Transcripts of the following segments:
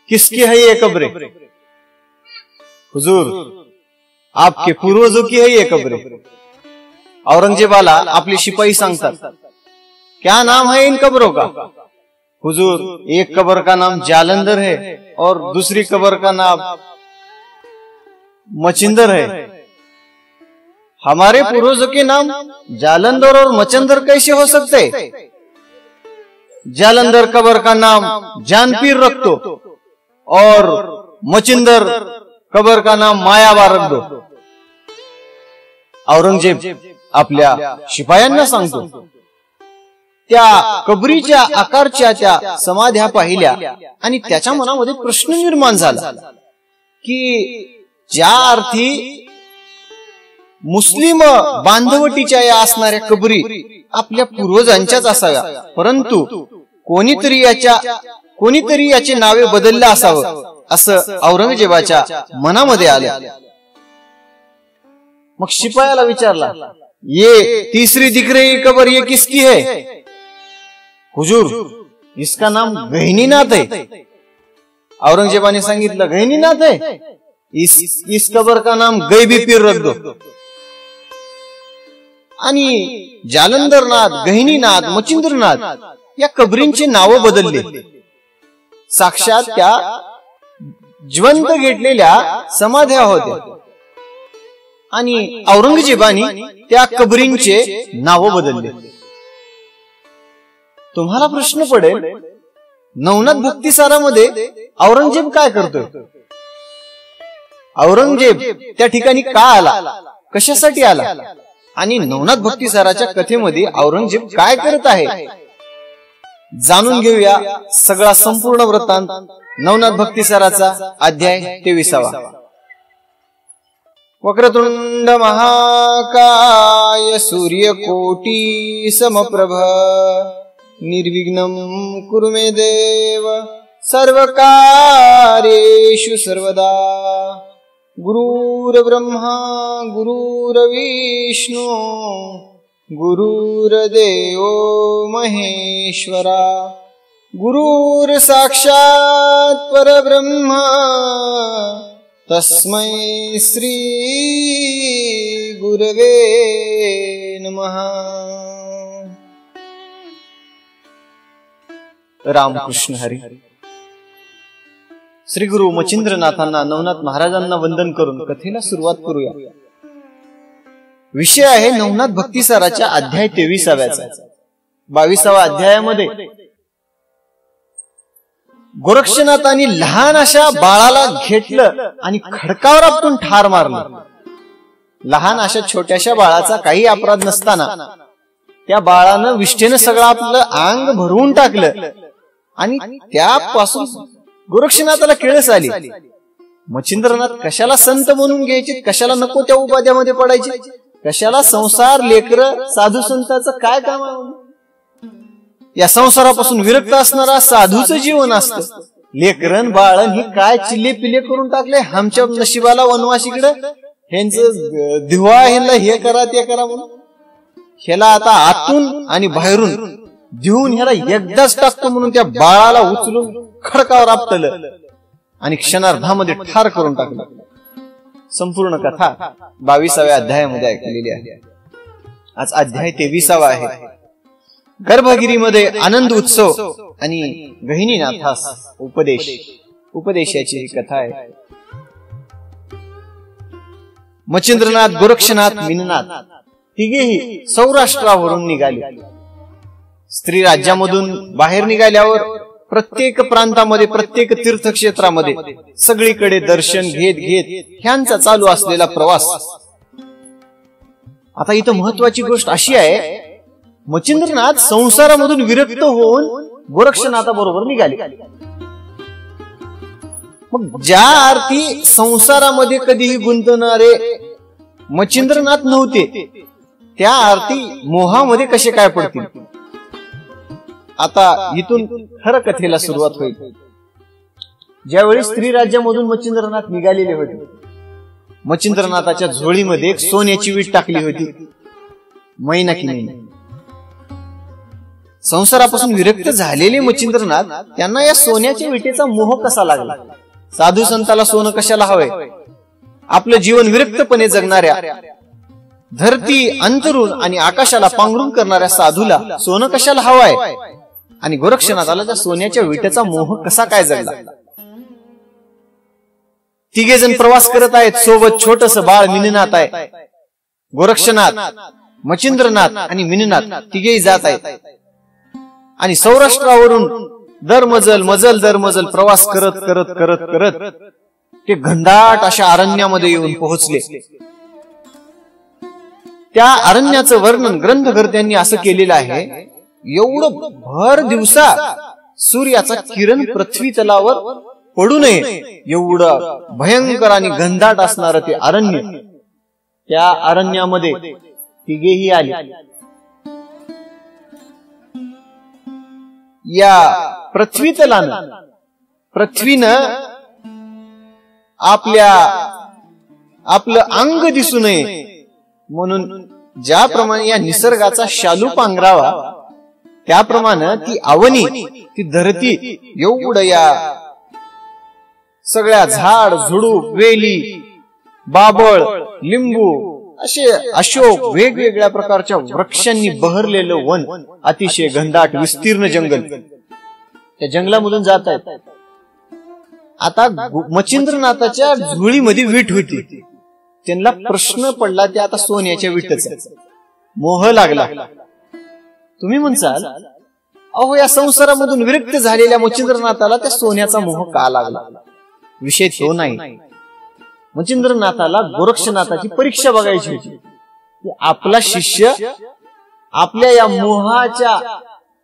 किसकी है ये कब्रें? हुजूर, आपके पूर्वजों की है ये कब्रें। औरंगजेबाला आपले शिपाई सांगतात, क्या नाम है इन कब्रों का? हुजूर, एक कब्र का नाम जालंधर है और दूसरी कब्र का नाम मचिंदर है। हमारे पूर्वजों के नाम जालंधर और मचिंदर कैसे हो सकते? जालंधर कब्र का नाम जानपीर रख दो और मचिंदर कब्र का नाम मायाबा रख दो। औरंगजेब आपल्या शिपायांना सांगतो। त्या कबरीच्या आकारच्या त्या समाध्या पाहिल्या आणि त्याच्या मनामध्ये प्रश्न निर्माण झाला की ज्या अर्थी मुस्लिम बांधवटीच्या या असणाऱ्या कबरी आपल्या पूर्वजांच्याच असाव्या, परंतु कोणीतरी याचे नावे बदलले असावं असं औरंगजेबाच्या मनामध्ये आलं। मग शिपायाला विचारला, ये तीसरी दिख रही कब्र ये किसकी है? हुजूर, इसका नाम गहनीनाथ है। औरंगजेबाने सांगितलं, गहनीनाथ है, इस कब्र का नाम गैबी पीर रख दो। आणि जालंधरनाथ, गहिनीनाथ, मचिंद्रनाथ या कबरींची नावं बदलली। साक्षात त्या जिवंत घेतलेल्या समाध्या होत्या आणि औरंगजेबाने त्या कबरींचे नावं बदलले। तुम्हाला प्रश्न पडेल, नवनाथ भक्तिसारामध्ये औरंगजेब काय करतोय? औरंगजेब त्या ठिकाणी का आला, कशासाठी आला आणि नवनाथ भक्तिसाराच्या कथेमध्ये औरंगजेब काय करत आहे? जाणून घेऊया सगळा संपूर्ण वृत्तांत नवनाथ भक्तिसाराचा अध्याय 23वा। वक्रतुंड महाकाय सूर्यकोटी समप्रभ निर्विघ्नं कुरु मे देव सर्वकार्येषु सर्वदा। गुरुर्ब्रह्मा गुरुर्विष्णु गुरुर्देवो महेश्वरा गुरुर्साक्षात् परब्रह्म तस्मै श्री गुरवे नमः। रामकृष्ण हरी। श्री गुरु मचिंद्रनाथांना, नवनाथ महाराजांना वंदन करून कथेला सुरुवात करूया। विषय आहे नवनाथ भक्तिसाराच्या अध्याय 23व्याचा। 22व्या अध्यायामध्ये गोरक्षनाथांनी लहान अशा बाळाला घेतलं आणि खडकावर आपटून ठार मारलं। लहान अशा छोट्याशा बाळाचा काही अपराध नसताना त्या बाळानं विष्ठेनं सगळं आपलं अंग भरवून टाकलं आणि त्यापासून गोरक्षनाथाला किळस आली। मचिंद्रनाथ कशाला संत म्हणून घ्यायचे, कशाला नको त्या उपाध्यामध्ये पडायचे, कशाला संसार, लेकर, साधू संतांचं काय काम आहे? या संसारापासून विरक्त असणारा साधूचं जीवन असतं। लेकरन बाळन ही काय चिल्ले पिल्ले करून टाकले आमच्या नशिबाला वनवाशीकडे, ह्यांचं दिवा, ह्यांना हे करा ते करा म्हणून ह्याला आता आतून आणि बाहेरून देऊन ह्याला एकदाच टाकतो म्हणून त्या बाळाला उचलून खडकावर आपटलं आणि क्षणार्धामध्ये ठार करून टाकलं। संपूर्ण कथा 22व्या अध्यायामध्ये ऐकलेली आहे। आज अध्याय 23वा आहे। गर्भगिरीमध्ये आनंद उत्सव आणि गहिनीनाथास उपदेशाची ही कथा आहे। मचिंद्रनाथ, गोरक्षनाथ, मीननाथ तिघेही सौराष्ट्रावरून निघाले। स्त्री राज्यामधून बाहेर निघाल्यावर प्रत्येक प्रांतामध्ये, प्रत्येक तीर्थक्षेत्रामध्ये सगळीकडे दर्शन घेत घेत ह्यांचा चालू असलेला प्रवास। आता इथं महत्वाची गोष्ट अशी आहे, मचिंद्रनाथ संसारामधून विरक्त होऊन गोरक्षनाथाबरोबर निघाले। मग ज्या अर्थी संसारामध्ये कधीही गुंतणारे मचिंद्रनाथ नव्हते, त्या अर्थी मोहामध्ये कसे काय पडतील? आता इथून खरं कथेला सुरुवात होईल। ज्यावेळी स्त्री राज्यामधून मचिंद्रनाथ निघालेले होते, मचिंद्रनाथाच्या झोळीमध्ये एक सोन्याची वीट टाकली होती, मैना की मैना। संसारापासून विरक्त झालेले मच्छिंद्रनाथ त्यांना या सोन्याच्या विटेचा मोह कसा लागला? साधू संताला सोनं कशाला हवंय? आपलं जीवन विरक्तपणे जगणाऱ्या, धरती अंतरून आणि आकाशाला पांघरून करणाऱ्या साधूला सोनं कशाला हवंय? आणि गोरक्षनाथाला त्या सोन्याच्या विटेचा मोह कसा काय जगला? तिघे जण प्रवास करत आहेत. सोबत छोटस बाळ मिनीनाथ आहे. गोरक्षनाथ, मच्छिंद्रनाथ आणि मिनीनाथ तिघेही जात आहेत. आणि सौराष्ट्रावरून मजल दर मजल प्रवास करत करत करत करत ते घनदाट अशा अरण्यामध्ये येऊन पोहोचले. त्या अरण्याचं वर्णन ग्रंथकर्त्यांनी असं केलेलं आहे, एवढं भर दिवसा सूर्याचा किरण पृथ्वी तलावर पडू नये एवढं भयंकर आणि घनदाट असणारं ते अरण्य. त्या अरण्यामध्ये तिघेही आले. या पृथ्वीनं आपलं अंग दिसू नये म्हणून ज्याप्रमाणे या निसर्गाचा शालू पांघरावा, त्याप्रमाणे ती अवनी, ती धरती एवढं या सगळ्या झाड झुडूप, वेली, बाबळ, लिंबू, असे अशोक, वेगवेगळ्या प्रकारच्या वृक्षांनी बहरलेलं वन, अतिशय घनदाट विस्तीर्ण जंगल. त्या जंगलामधून जात आहेत. आता मच्छिंद्रनाथाच्या झुळीमध्ये वीट होती. त्यांना प्रश्न पडला, ते आता सोन्याच्या विटेचा मोह लागला. तुम्ही म्हणसाल, अहो या संसारामधून विरक्त झालेल्या मच्छिंद्रनाथाला त्या सोन्याचा मोह का लागला? विषय तो नाही. मच्छिंद्रनाथाला गोरक्षनाथाची परीक्षा बघायची होती. आपला शिष्य आपल्या या मोहाच्या,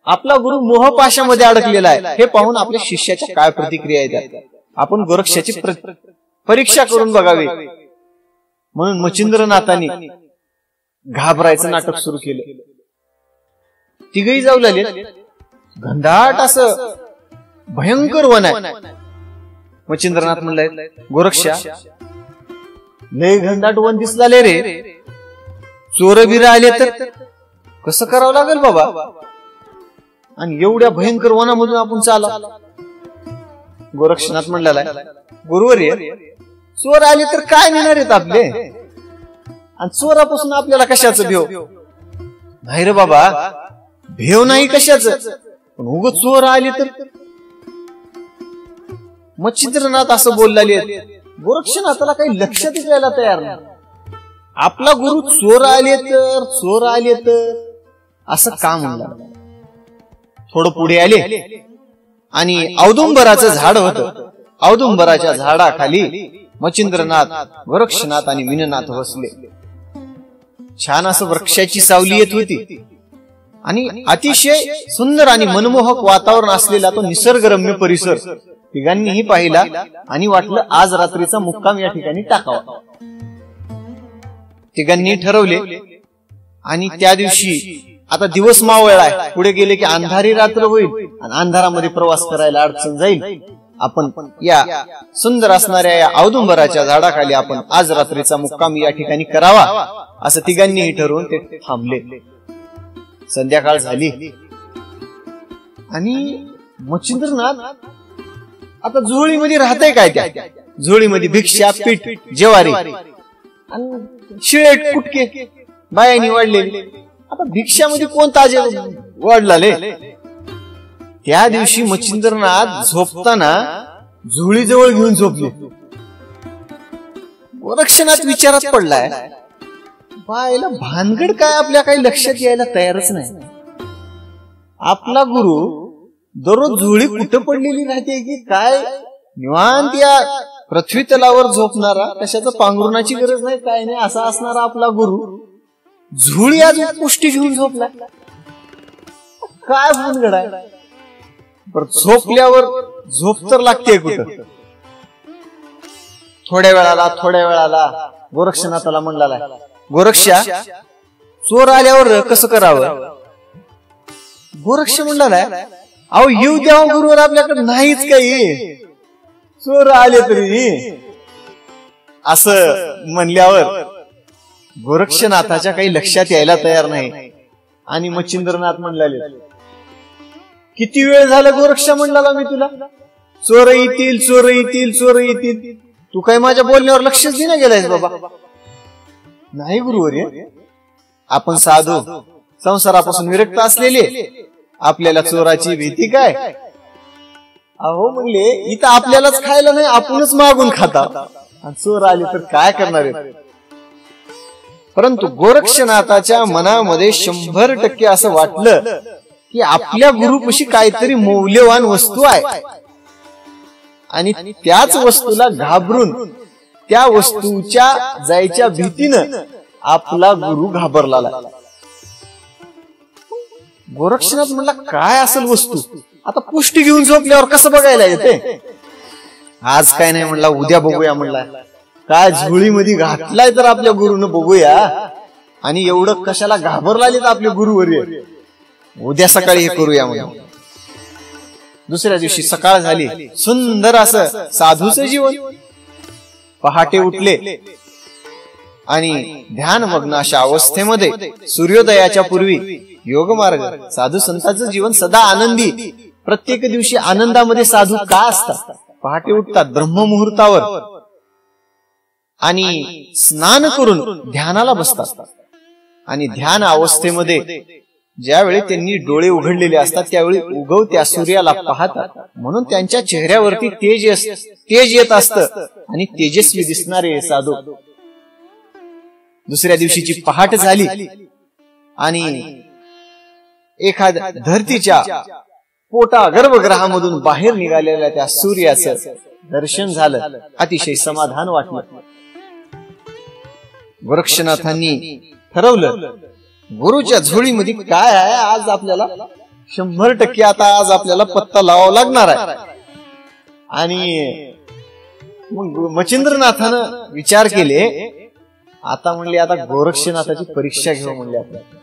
आपला गुरु मोहपाशामध्ये अडकलेला आहे हे पाहून आपल्या शिष्याच्या काय प्रतिक्रिया येतात, आपण गोरक्षाची परीक्षा करून बघावी. म्हणून मच्छिंद्रनाथाने घाबरायचं नाटक सुरू केलं. तिघही जाऊ लागले. घनदाट असं भयंकर वन आहे. मच्छिंद्रनाथ म्हणलाय, गोरक्षा, लय घनदाट वन दिसलाले रे, चोर बिर आले तर कसं करावं लागेल बाबा? आणि एवढ्या भयंकर वनामधून आपण चाला. गोरक्षनाथ म्हणलेला आहे, गुरुवर्य, चोर आले तर काय नेणार आहेत आपले? आणि चोरापासून आपल्याला कशाचं भेव? नाही रे बाबा, भेव नाही कशाचं, पण उगाच चोर आले तर. मच्छिंद्रनाथ असं बोललेले आहेत. गोरक्षनाथाला काही लक्षात द्यायला तयार नाही. आपला गुरु चोर आले तर असं का म्हणला? थोडं पुढे आले आणि औदुंबराचं झाड होतं. औदुंबराच्या झाडाखाली मच्छिंद्रनाथ, गोरक्षनाथ आणि मीननाथ बसले. छान असं वृक्षाची सावली येत होती आणि अतिशय सुंदर आणि मनमोहक वातावरण असलेला तो निसर्गरम्य परिसर तिघांनीही पाहिला आणि वाटलं आज रात्रीचा मुक्काम या ठिकाणी टाकावा. तिघांनी ठरवले. आणि त्या दिवशी आता दिवस मावळला आहे, पुढे गेले की अंधारी रात्र होईल आणि अंधारामध्ये प्रवास करायला अडचण जाईल. आपण या सुंदर असणाऱ्या या औदुंबराच्या झाडाखाली आपण आज रात्रीचा मुक्काम या ठिकाणी करावा, असं तिघांनीही ठरवून ते थांबले. संध्याकाळ झाली आणि मच्छिंद्रनाथ आता झोळीमध्ये राहतय काय? त्या झोळीमध्ये भिक्षा, पीठ, ज्वारी आणि शिळे कुटके बायानी वाढलेले. आता भिक्षामध्ये कोण ताजे वाढलाले? त्या दिवशी मच्छिंद्रनाथ झोपताना झोळीजवळ घेऊन झोपले. गोरक्षनाथ विचारात पडलाय, बायला भानगड काय? आपल्या काही लक्षात यायला तयारच नाही. आपला गुरु दररोज झोळी कुठं पडलेली राहते की काय? निवांत या पृथ्वी तलावर झोपणारा, कशाचं पांघरुणाची गरज नाही, काय नाही, असा असणारा आपला गुरु झोळी आज पुष्टी घेऊन झोपला. काय भानगड आहे? झोपल्यावर झोप तर लागते कुठं? थोड्या वेळाला गोरक्षनाथाला म्हणला, गोरक्षा, चोर आल्यावर कसं करावं? गोरक्ष म्हणला, अहो येऊ द्यावं गुरुवर, आपल्याकडे नाहीच काही, चोर आले तरी. असं म्हणल्यावर गोरक्षनाथाच्या काही लक्षात यायला तयार नाही. आणि मच्छिंद्रनाथ म्हणले, किती वेळ झाला गोरक्षा म्हणला मी तुला, चोर येतील चोर येतील चोर येतील, तू काय माझ्या बोलण्यावर लक्षच देना गेलायस बाबा. नाही गुरुवर्य, आपण साधू संसारापासून विरक्त असलेले, आपल्याला चोराची भीती काय. अहो म्हणले, इथं आपल्यालाच खायला नाही, आपणच मागून खाता, आणि चोर आले तर काय करणार आहेत. परंतु गोरक्षनाथाच्या मनामध्ये 100% असं वाटलं की आपल्या गुरुपाशी काहीतरी मौल्यवान वस्तू आहे, आणि त्याच वस्तूला घाबरून, त्या वस्तूच्या जायच्या भीतीनं आपला गुरु घाबरला. गोरक्षनाथ म्हणला, काय असेल वस्तू, आता पुष्टी घेऊन झोपल्यावर कसं बघायला येते. आज काय नाही म्हणला, उद्या बघूया म्हणला. काय झोळीमध्ये घातलाय तर आपल्या गुरुनं बघूया, आणि एवढं कशाला घाबरला आपले गुरुवर्य, उद्या सकाळी हे करूया म्हणून. दुसऱ्या दिवशी सकाळ झाली, सुंदर असं साधूचं जीवन. पहाटे उठले आणि ध्यानमग्न अशा अवस्थेमध्ये सूर्योदयाच्या पूर्वी योगमार्ग. साधू संतांचं जीवन सदा आनंदी, प्रत्येक दिवशी आनंदामध्ये साधू का असतात. पहाटे उठतात ब्रह्ममुहूर्तावर आणि स्नान करून ध्यानाला बसतात, आणि ध्यान अवस्थेमध्ये ज्यावेळी त्यांनी डोळे उघडलेले असतात त्यावेळी उगवत्या सूर्याला पाहतात, म्हणून त्यांच्या चेहऱ्यावरती तेज येत असतं आणि तेजस्वी दिसणारे साधू. दुसऱ्या दिवशीची पहाट झाली आणि एखाद्या धरतीच्या पोटा गर्भगृहामधून बाहेर निघालेल्या त्या सूर्याचं दर्शन झालं, अतिशय समाधान वाटलं. गोरक्षनाथांनी ठरवलं, गुरुच्या झोळीमध्ये काय आहे आज आपल्याला 100% आता आज आपल्याला पत्ता लावावा लागणार आहे. आणि मग मच्छिंद्रनाथानं विचार केले, आता म्हणले आता गोरक्षनाथाची परीक्षा घेऊ म्हणले. आपल्याला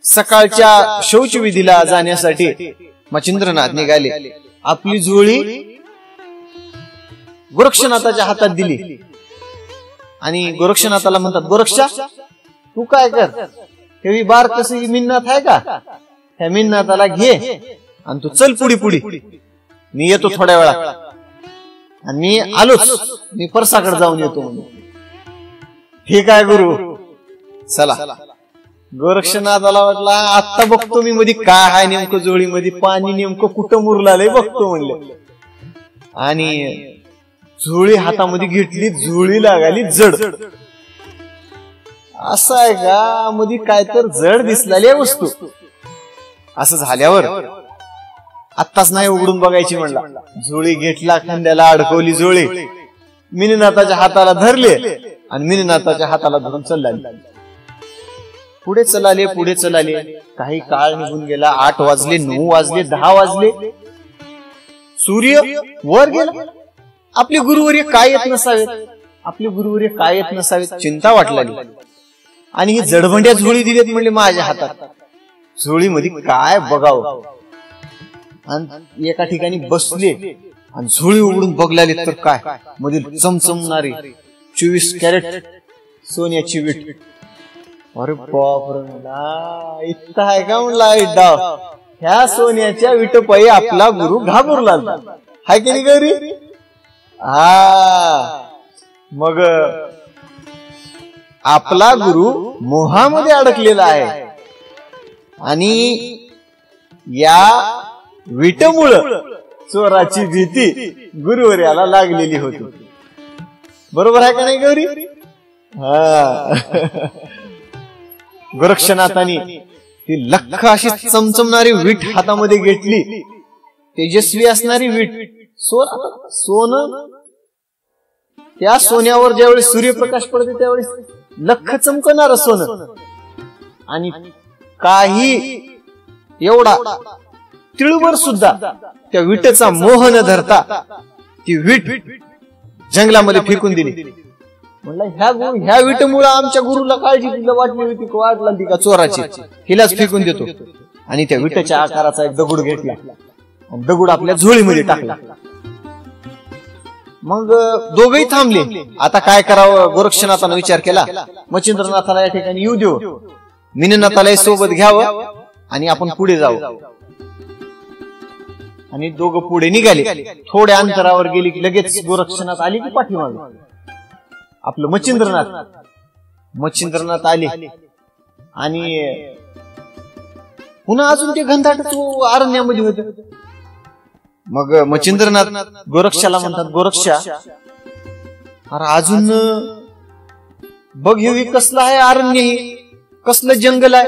सकाळच्या शौचविधीला जाण्यासाठी मच्छिंद्रनाथ निघाले. आपली झोळी गोरक्षनाथाच्या हातात दिली आणि गोरक्षनाथाला म्हणतात, गोरक्षा तू काय कर, हे बार कशी मिन्नाथ आहे का, ह्या मिन्नाथाला घे आणि तू चल पुढी पुढी, मी येतो थोड्या वेळा, आणि मी आलोच, मी परसाकडे जाऊन येतो म्हणून. ठीक आहे गुरु, चला. गोरक्षनाथाला वाटला आता बघतो मी मध्ये काय आहे नेमकं, जोळीमध्ये पाणी नेमकं कुठं मुरलालंय बघतो म्हणले. आणि झोळी हातामध्ये घेतली, झोळी लागाली जड. असं आहे का, मध्ये काय तर जड दिसलेली वस्तू. असं झाल्यावर आत्ताच नाही उघडून बघायची म्हणला. झोळी घेतला, खांद्याला अडकवली झोळी, मिनीनाथाच्या हाताला धरले आणि मिनीनाथाच्या हाताला धरून चालले. पुढे चलाले पुढे चलाले, काही काळ निघून गेला. 8 वाजले, 9 वाजले, 10 वाजले, सूर्य वर गेला. आपले गुरुवर्य काय येत नसावेत, आपले गुरुवर्य काय येत नसावेत, चिंता वाटली. आणि ही जडभंड्या झोळी दिलीत म्हणले माझ्या हातात, झोळीमध्ये काय बघावं. आणि एका ठिकाणी बसले आणि झोळी उघडून बघलाले तर काय, मधील चमचमणारी 24 कॅरेट सोन्याची वीट. अरे बापरे, इतका आहे का म्हणला डाव. ह्या सोन्याच्या विटपायी आपला गुरु घाबरला हाय की नाही गौरी. मग आपला गुरु मोहामध्ये अडकलेला आहे आणि या विटमुळं चोराची भीती गुरुवर्याला लागलेली होती. बरोबर आहे का नाही गौरी. गोरक्षनाथांनी ती लख अशी चमचमणारी वीट हातामध्ये घेतली, तेजस्वी असणारी वीट. सोनं, त्या सोन्यावर ज्यावेळी सूर्यप्रकाश पडते त्यावेळी लख चमकणार सोनं. आणि काही एवढा तिळभर सुद्धा त्या विटेचा मोह न धरता ती वीट जंगलामध्ये फेकून दिली. म्हणलं ह्या विटेमुळे आमच्या गुरुला काळजी वाटली होती, वाटला ती का चोराची, हिलाच फेकून देतो. आणि त्या विटेच्या आकाराचा एक दगड घेतला आणि दगड आपल्या झोळीमध्ये टाकला. मग दोघेही थांबले. आता काय करावं गोरक्षनाथानं विचार केला, मच्छिंद्रनाथाला या ठिकाणी येऊ देऊ, मिनीनाथाला सोबत घ्यावं आणि आपण पुढे जाऊ. आणि दोघं पुढे निघाले. थोड्या अंतरावर गेली की लगेच गोरक्षनाथ आली की पाठीमागे आपलं मच्छिंद्रनाथ आले. आणि पुन्हा अजून ते घनदाट अरण्यामध्ये होते. मग मच्छिंद्रनाथ गोरक्षाला म्हणतात, गोरक्षा अरे अजून बघ हे कसलं आहे अरण्य, हे कसलं जंगल आहे.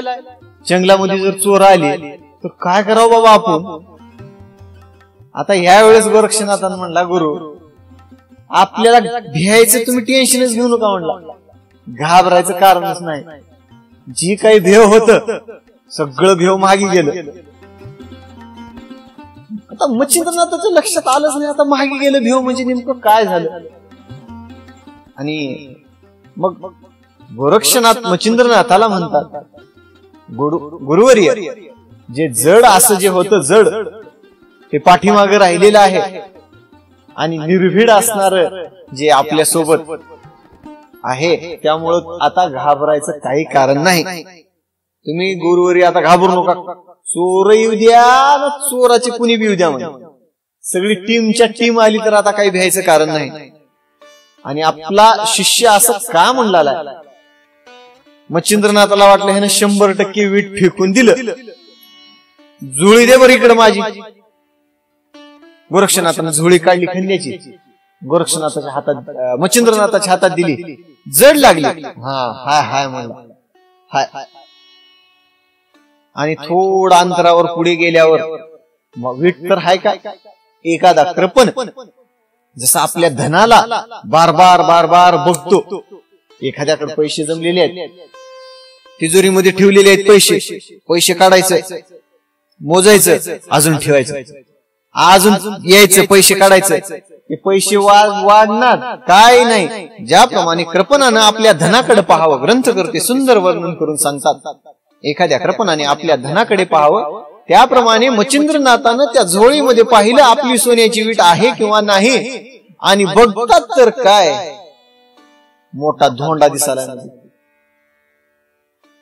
जंगलामध्ये जर चोर आले तर काय करावं बाबा आपण. आता ह्या वेळेस गोरक्षनाथानं म्हणला, गुरु आपल्याला भ्यायचं तुम्ही टेन्शनच घेऊ नका म्हणला, घाबरायचं कारणच नाही. जी काही भेव होत सगळं भेव मागे गेलं. आता मच्छिंद्रनाथाच्या लक्षात आलंच नाही, आता मागे गेलं भेव म्हणजे नेमकं काय झालं. आणि मग गोरक्षनाथ मच्छिंद्रनाथाला म्हणतात, गुरुवर्य जे जड असं जे होतं जड ते पाठीमागे राहिलेलं आहे आणि निर्भीड असणार जे आपल्या सोबत आहे, त्यामुळं आता घाबरायचं काही कारण नाही. तुम्ही गुरुवर्य आता घाबरू नका. चोर येऊ द्या ना चोराचे कुणी बी येऊ द्या म्हणजे सगळी टीमच्या टीम आली तर आता काही भ्यायचं कारण नाही. आणि आपला शिष्य असं का म्हणला. मच्छिंद्रनाथाला वाटलं ह्यानं 100% वीट फेकून दिलं. जुळी दे बरं इकडे माझी. गोरक्षनाथानं झोळी काढली खंड्याची, गोरक्षनाथाच्या हातात मच्छिंद्रनाथाच्या हातात दिली. जड लागली. हाय हाय म्हणला हाय. आणि थोडा अंतरावर पुढे गेल्यावर वीट तर हाय का एखादा कृपण जसं आपल्या धनाला बार बार बार बार बघतो. एखाद्याकडे पैसे जमलेले आहेत, तिजोरीमध्ये ठेवलेले आहेत पैसे काढायचे, मोजायचं, अजून ठेवायचं, अजून यायचं, पैसे काढायचं. ते पैसे वाढणार काय नाही. ज्याप्रमाणे कृपणानं आपल्या धनाकडे पाहावं ग्रंथकर्ते सुंदर वर्णन करून सांगतात. एखाद्या कृपणाने आपल्या धनाकडे पाहावं, त्याप्रमाणे मच्छिंद्रनाथानं त्या झोळीमध्ये पाहिलं आपली सोन्याची वीट आहे किंवा नाही. आणि बघतात तर काय मोठा धोंडा दिसायला.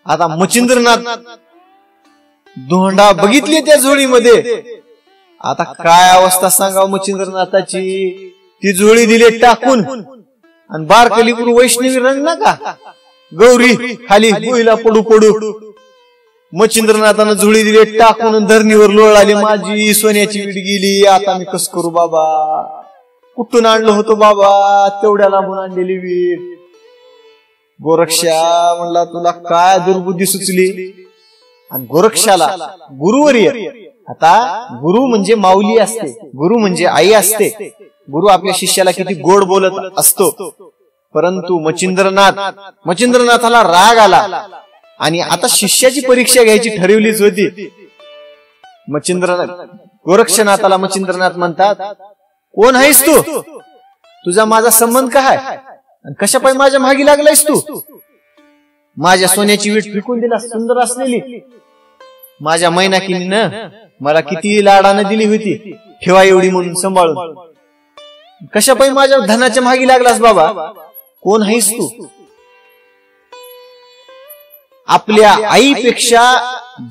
आता मच्छिंद्रनाथ धोंडा बघितले त्या झोळीमध्ये. आता काय अवस्था सांगावं मच्छिंद्रनाथाची. ती झोळी दिली टाकून आणि बारकली वैष्णवी रंग ना का गौरी खाली भुईला पडू पडू. मच्छिंद्रनाथानं झोळी दिली टाकून धरणीवर लोळ आली. माझी सोन्याची वीट गेली, आता मी कस करू बाबा. कुठून आणलं होतं बाबा तेवढ्या लांबून आणलेली वीट. गोरक्षा म्हणला तुला काय दुर्बुद्धी सुचली. आणि गोरक्षाला गुरुवर्य, आता गुरु म्हणजे माऊली असते, गुरु म्हणजे आई असते. गुरु आपल्या शिष्याला किती गोड बोलत असतो. परंतु मच्छिंद्रनाथाला राग आला आणि आता शिष्याची परीक्षा घ्यायची ठरवलीच होती. गोरक्षनाथाला मच्छिंद्रनाथ म्हणतात, कोण आहेस तू, तुझा माझा संबंध काय, कशा पायी माझ्या मागी लागलायस तू. माझ्या सोन्याची वीट फेकून दिला सुंदर असलेली. माझ्या मैनाकीनं मला किती लाडानं दिली होती, ठेवा एवढी म्हणून सांभाळून. कशा पायी माझ्या धनाच्या मागी लागलास बाबा, कोण आहेस तू. आपल्या आईपेक्षा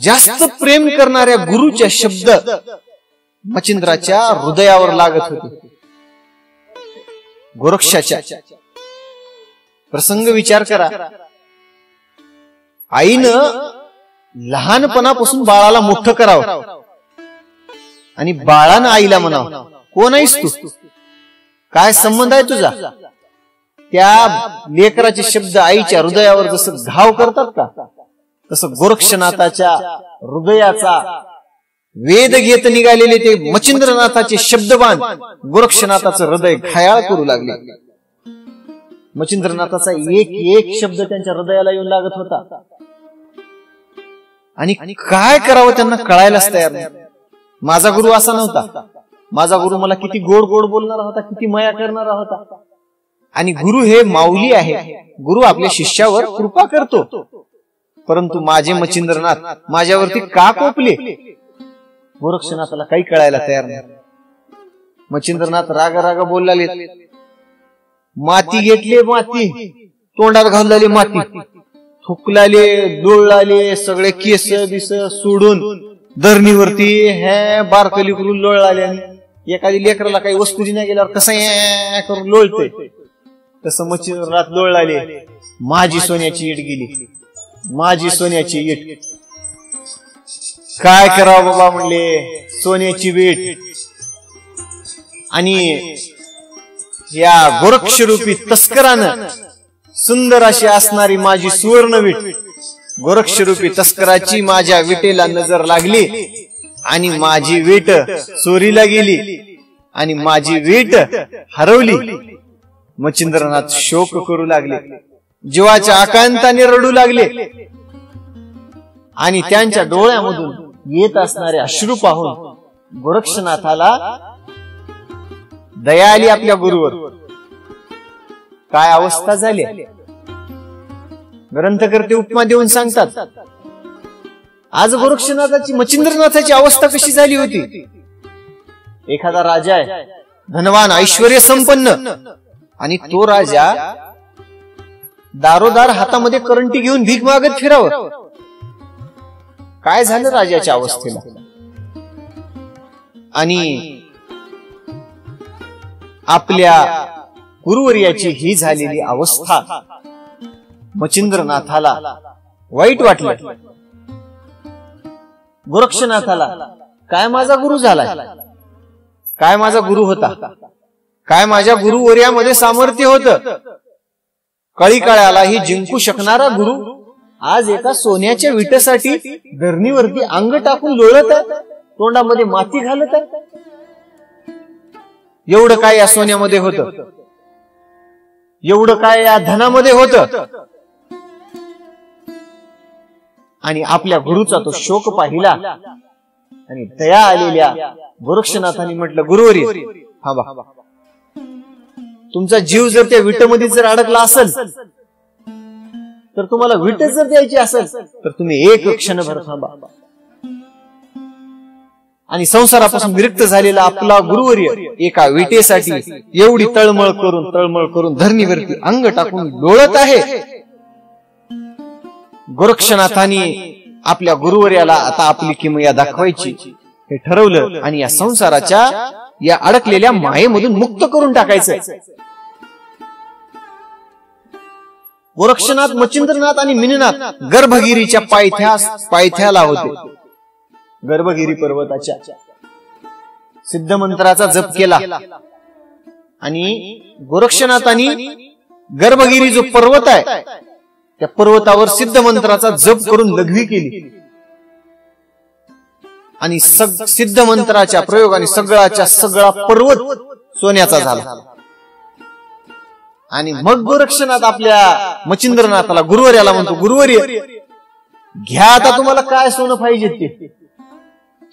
जास्त प्रेम करणाऱ्या गुरुच्या शब्द मच्छिंद्राच्या हृदयावर लागत होते. गोरक्षाच्या प्रसंग विचार करा. आईनं लहानपणापासून बाळाला मोठं करावं आणि बाळानं आईला म्हणावं, कोण आहेस तू, काय संबंध आहे तुझा. त्या लेकराचे शब्द आईच्या हृदयावर जसं घाव करतात का, तसं गोरक्षनाथाच्या हृदयाचा वेद घेत निघालेले ते मच्छिंद्रनाथाचे शब्दबाण गोरक्षनाथाचं हृदय घायाळ करू लागले. मच्छिंद्रनाथाचा एक एक शब्द त्यांच्या हृदयाला येऊन लागत होता. आणि काय करावं त्यांना कळायलाच तयार नाही. माझा गुरु असा नव्हता. माझा गुरु मला किती गोड गोड बोलणारा होता, किती माया करणारा होता. आणि गुरु हे माऊली आहे. गुरु आपल्या शिष्यावर कृपा करतो. परंतु माझे मच्छिंद्रनाथ माझ्यावरती का कोपले. गोरक्षनाथाला काही कळायला तयार नाही. मच्छिंद्रनाथ रागा रागा बोलले. माती घेतली, माती तोंडात घाललेली माती, फुकलाले लोळलाले सगळे केस बिस सोडून धरणीवरती हे बारकली करून लोळलाले. एखादी लेकराला काही वस्तू दिल्या गेल्यावर कसं करून लोळते तसं मच्छिंद्रनाथ लोळलाले. माझी सोन्याची ईट गेली, माझी सोन्याची ईट. काय करावं बाबा म्हणले, सोन्याची वीट आणि या गोरक्षरूपी तस्करानं सुंदर अशी असणारी माझी सुवर्ण वीट, गोरक्षरूपी तस्कराची माझ्या विटेला नजर लागली आणि माझी वीट चोरीला गेली आणि माझी वीट हरवली. मच्छिंद्रनाथ शोक करू लागले, जीवाच्या आकांताने रडू लागले आणि त्यांच्या डोळ्यामधून येत असणारे अश्रू पाहून गोरक्षनाथाला दया आली आपल्या गुरुवर. काय अवस्था झाली ग्रंथकर्ते उपमा देऊन सांगतात. आज गोरक्षनाथाची मच्छिंद्रनाथाची अवस्था कशी झाली होती. एखादा राजा आहे, धनवान, ऐश्वर्य संपन्न, आणि तो राजा दारोदार हातामध्ये करंटी घेऊन भीक मागत फिरावं. काय झालं राजाच्या अवस्थेला. आणि आपल्या गुरुवर्याची ही झालेली अवस्था मच्छिंद्रनाथाला वाईट वाटलं. गोरक्षनाथाला काय माझा गुरु झालाय, काय माझा गुरु होता, काय माझ्या गुरुवर्यामध्ये सामर्थ्य होतं. कळी काळालाही जिंकू शकणारा गुरु आज एका सोन्याच्या विटेसाठी धरणीवरती अंग टाकून लोळत आहे, तोंडामध्ये माती घालत आहे. एवढं काय या सोन्यामध्ये होतं, एवढं काय या धनामध्ये होतं. आणि आपल्या गुरुचा तो शोक पाहिला आणि दया आलेल्या गोरक्षनाथांनी म्हटलं, गुरुवरी थांबा, तुमचा जीव जर त्या विटेमध्ये जर अडकला असेल तर तुम्हाला विट जर द्यायची असेल तर तुम्ही एक क्षणभर थांबा. आणि संसारापासून विरक्त झालेला आपला गुरुवर्य एका विटेसाठी एवढी तळमळ करून धरणीवरती अंग टाकून लोळत आहे. गोरक्षनाथांनी आपल्या गुरुवर्याला आता आपली किमया दाखवायची हे ठरवलं आणि या संसाराच्या या अडकलेल्या मायेमधून मुक्त करून टाकायचं. गोरक्षनाथ, मच्छिंद्रनाथ आणि मिननाथ गर्भगिरीच्या पायथ्याला होते. गर्भगिरी पर्वताच्या सिद्ध मंत्राचा जप केला आणि गोरक्षनाथांनी गर्भगिरी जो पर्वत आहे त्या पर्वतावर सिद्ध मंत्राचा जप करून लघवी केली आणि सिद्ध मंत्राच्या प्रयोगाने सगळा पर्वत सोन्याचा झाला. आणि मग गोरक्षनाथ आपल्या मच्छिंद्रनाथाला, गुरुवर्याला म्हणतो, गुरुवर्य घ्या आता तुम्हाला काय सोनं पाहिजे ते.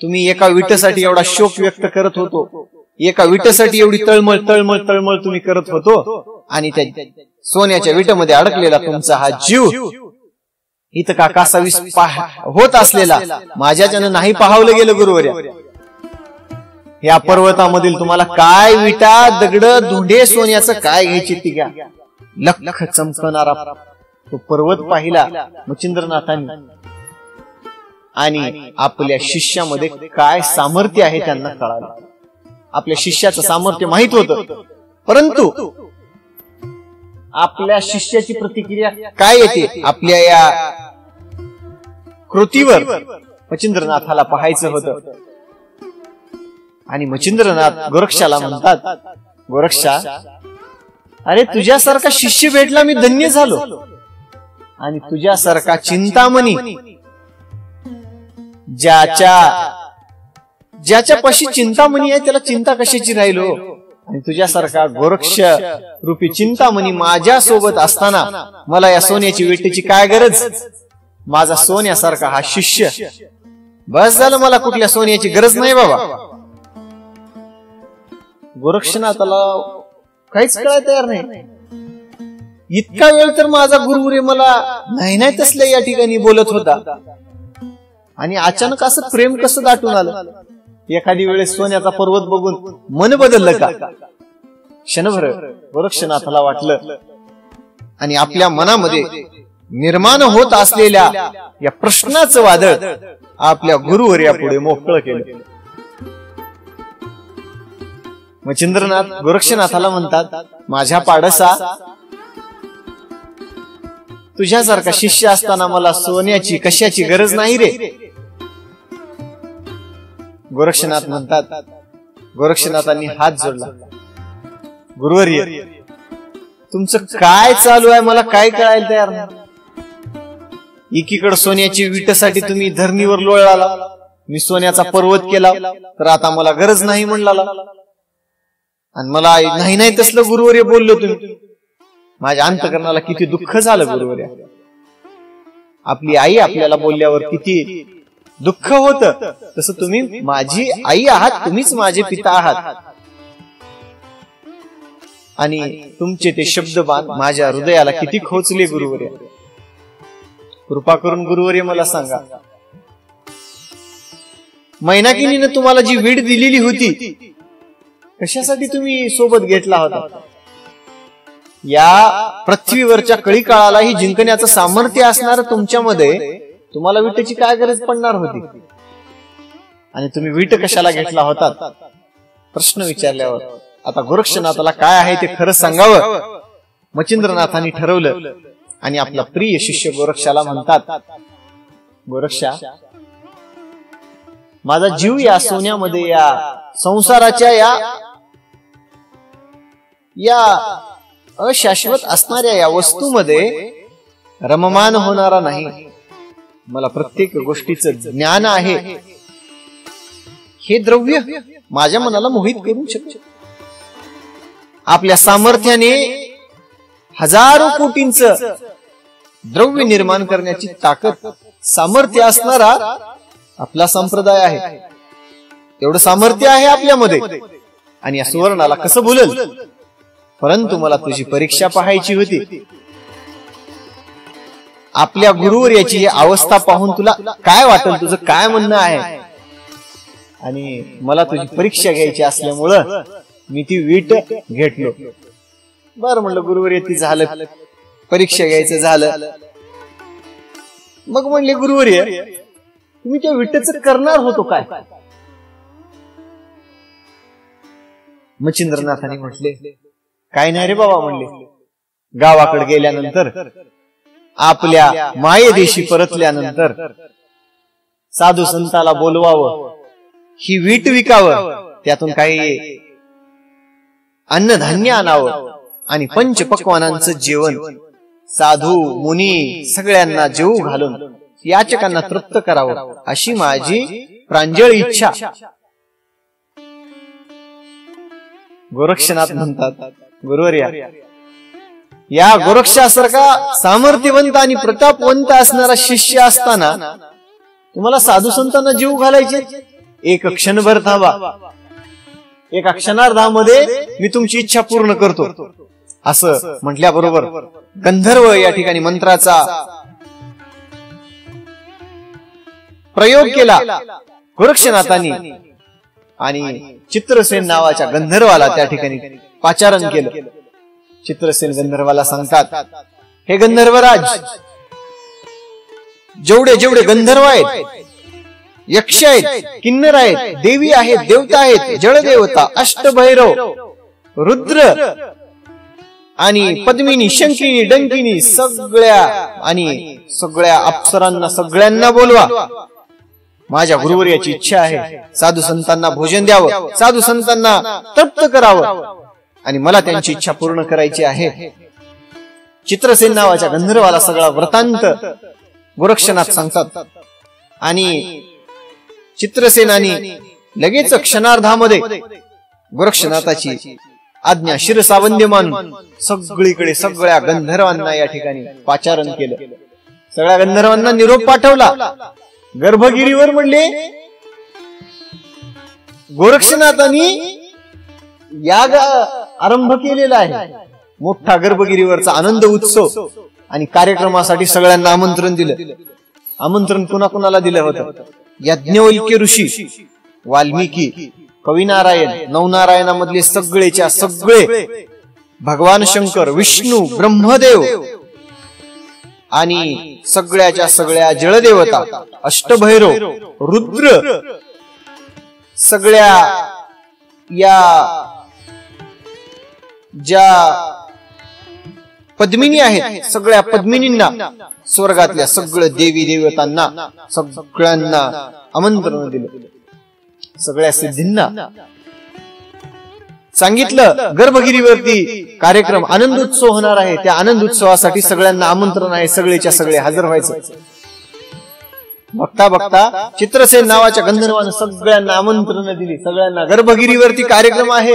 तुम्ही एका विटेसाठी एवढा शोक व्यक्त करत होतो, एका विटेसाठी एवढी तळमळ तुम्ही करत होतो आणि त्या सोन्याच्या विटेमध्ये अडकलेला तुमचा हा जीव इथं का कासावीस होत असलेला माझ्याच्यानं नाही पाहावलं गेलं. गुरुवर्या, या पर्वतामधील तुम्हाला काय विटा, दगड, धोंडे, सोन्याचं काय घ्यायची ती घ्या. लख चमकणारा तो पर्वत पाहिला मच्छिंद्रनाथांनी आणि आपल्या शिष्यामध्ये काय सामर्थ्य आहे त्यांना कळालं. आपल्या शिष्याचं सामर्थ्य माहित होतं, परंतु आपल्या शिष्याची प्रतिक्रिया काय येते आपल्या या कृतीवर मच्छिंद्रनाथाला पाहायचं होतं. आणि मच्छिंद्रनाथ गोरक्षाला म्हणतात, गोरक्षा, अरे तुझ्यासारखा शिष्य भेटला मी धन्य झालो आणि तुझ्यासारखा चिंतामणी ज्याच्या पाशी चिंतामणी आहे त्याला चिंता कशाची राहिलो. आणि तुझ्यासारखा गोरक्ष रूपी चिंतामणी माझ्या सोबत असताना मला या सोन्याची विटेची काय गरज. माझा सोन्यासारखा हा शिष्य बस झालं, मला कुठल्या सोन्याची गरज नाही बाबा. गोरक्षनाथाला काहीच कळायला तयार नाही. इतका वेळ तर माझा गुरुवर्य मला नाही तसल्या या ठिकाणी बोलत होता आणि अचानक असं प्रेम कसं दाटून आलं. एखादी वेळेस सोन्याचा पर्वत बघून मन बदललं का. क्षणभर गोरक्षनाथाला वाटलं आणि आपल्या मनामध्ये निर्माण होत असलेल्या या प्रश्नाचं वादळ आपल्या गुरुवर्या पुढे मोकळं केलं. मच्छिंद्रनाथ गोरक्षनाथाला म्हणतात, माझ्या पाडसा, तुझ्यासारखा शिष्य असताना मला सोन्याची कशाची गरज नाही रे. गोरक्षनाथ म्हणतात, गोरक्षनाथांनी हात जोडला, गुरुवर्य तुमचं काय चालू आहे मला काय कळायला तयार नाही. एकीकडे सोन्याची विटेसाठी तुम्ही धरणीवर लोळला, मी सोन्याचा पर्वत केला तर आता मला गरज नाही म्हणला, आणि मला नाही नाही तसलं गुरुवर्य बोललो तुम्ही. माझ्या अंतकरणाला किती दुःख झालं गुरुवर्या. आपली आई आपल्याला बोलल्यावर किती दुःख होत, तसं तुम्ही माझी आई आहात, तुम्हीच माझे पिता आहात. आणि तुमचे ते शब्दबाण माझ्या हृदयाला किती खोचले गुरुवर्य. कृपा करून गुरुवर्य मला सांगा, मैनाकिनीने तुम्हाला जी वीड दिलेली होती कशासाठी तुम्ही सोबत घेतला होता? या पृथ्वीवरच्या कळी काळालाही जिंकण्याचं सामर्थ्य असणार तुमच्यामध्ये तुम्हाला विटेची काय गरज पडणार होती? आणि तुम्ही विट कशाला घेतला होता? प्रश्न विचारल्यावर आता गोरक्षनाथाला काय आहे ते खरं सांगावं मच्छिंद्रनाथांनी ठरवलं. आणि आपला प्रिय शिष्य गोरक्षाला म्हणतात, गोरक्षा, माझा जीव या सोन्यामध्ये, या संसाराच्या या अशाश्वत असणाऱ्या या वस्तूमध्ये रममान होणारा नाही. मला प्रत्येक गोष्टीचं ज्ञान आहे. हे द्रव्य माझ्या मनाला मोहित करू शकते. आपल्या सामर्थ्याने हजारो कोटींचं द्रव्य निर्माण करण्याची ताकद, सामर्थ्य असणारा आपला संप्रदाय आहे. एवढं सामर्थ्य आहे आपल्यामध्ये, आणि या सुवर्णाला कसं बोलल? परंतु मला तुझी परीक्षा पाहायची होती. आपल्या गुरुवर्याची ही अवस्था पाहून तुला काय वाटेल, तुझं काय म्हणणं आहे? आणि मला तुझी परीक्षा घ्यायची असल्यामुळं मी ती वीट घेतलो. बरं म्हणलं गुरुवर्य, ती झालं, परीक्षा घ्यायचं झालं. मग म्हणले गुरुवर्य, तुम्ही त्या विटेचं करणार होतो काय? मच्छिंद्रनाथांनी म्हटले, काय नाही रे बाबा. म्हणले, गावाकडे गेल्यानंतर, आपल्या मायेदेशी परतल्यानंतर साधू संताला बोलवावं, ही वीट विकावं, त्यातून काही अन्नधान्य आणावं, आणि पंचपक्वानांचं जेवण साधू मुनी सगळ्यांना जेवू घालून याचकांना तृप्त करावं, अशी माझी प्रांजळ इच्छा. गोरक्षनाथ म्हणतात, गुरुवर्या, या गोरक्षासारखा सामर्थ्यवंत आणि प्रतापवंत असणारा शिष्य असताना तुम्हाला साधू संतांना जीव घालायचे? एक क्षणभर थांबा, एका क्षणार्धामध्ये मी तुमची इच्छा पूर्ण करतो. असं म्हटल्याबरोबर गंधर्व या ठिकाणी मंत्राचा प्रयोग केला गोरक्षनाथांनी, आणि चित्रसेन नावाच्या गंधर्वाला त्या ठिकाणी पाचारण केलं. चित्रसेन गंधर्वाला सांगतात, हे गंधर्वराज, जेवढे जेवढे गंधर्व आहेत, यक्ष आहेत, किन्नर आहेत, देवी आहेत, देवता आहेत, जळदेवता, अष्टभैरव, रुद्र आणि पद्मिनी, शंकिनी, डंकिनी, सगळ्या अप्सरांना, सगळ्यांना बोलवा. माझ्या गुरुवर्याची इच्छा आहे, साधू संतांना भोजन द्यावं, साधू संतांना तृप्त करावं, आणि मला त्यांची इच्छा पूर्ण करायची आहे. चित्रसेन नावाच्या गंधर्वाला सगळा वृत्तांत गोरक्षनाथ सांगतात, आणि चित्रसेनानी लगेच क्षणार्धामध्ये गोरक्षनाथाची आज्ञा शिरसावंद्य मानून सगळीकडे सगळ्या गंधर्वांना या ठिकाणी पाचारण केलं. सगळ्या गंधर्वांना निरोप पाठवला. गर्भगिरीवर म्हणले, गोरक्षनाथांनी याग आरंभ केलेला आहे, मोठा गर्भगिरीवरचा आनंद उत्सव, आणि कार्यक्रमासाठी सगळ्यांना आमंत्रण दिलं. आमंत्रण कुणाकुणाला दिलं होतं? यज्ञवल्क्य ऋषी, वाल्मिकी, कविनारायण, नवनारायणामधले सगळेच्या सगळे, भगवान शंकर, विष्णू, ब्रह्मदेव, आणि सगळ्याच्या सगळ्या जळदेवता, अष्टभैरव, रुद्र, सगळ्या या ज्या पद्मिनी आहेत, सगळ्या पद्मिनींना, स्वर्गातल्या सगळं देवी देवतांना सगळ्यांना आमंत्रण दिलं. सगळ्या सिद्धींना सांगितलं गर्भगिरीवरती कार्यक्रम, आनंद उत्सव होणार आहे. त्या आनंद उत्सवासाठी सगळ्यांना आमंत्रण आहे, सगळेच्या सगळे हजर व्हायचं. बघता बघता चित्रसेन नावाच्या गंधर्वानं सगळ्यांना आमंत्रण दिली. सगळ्यांना गर्भगिरीवरती कार्यक्रम आहे.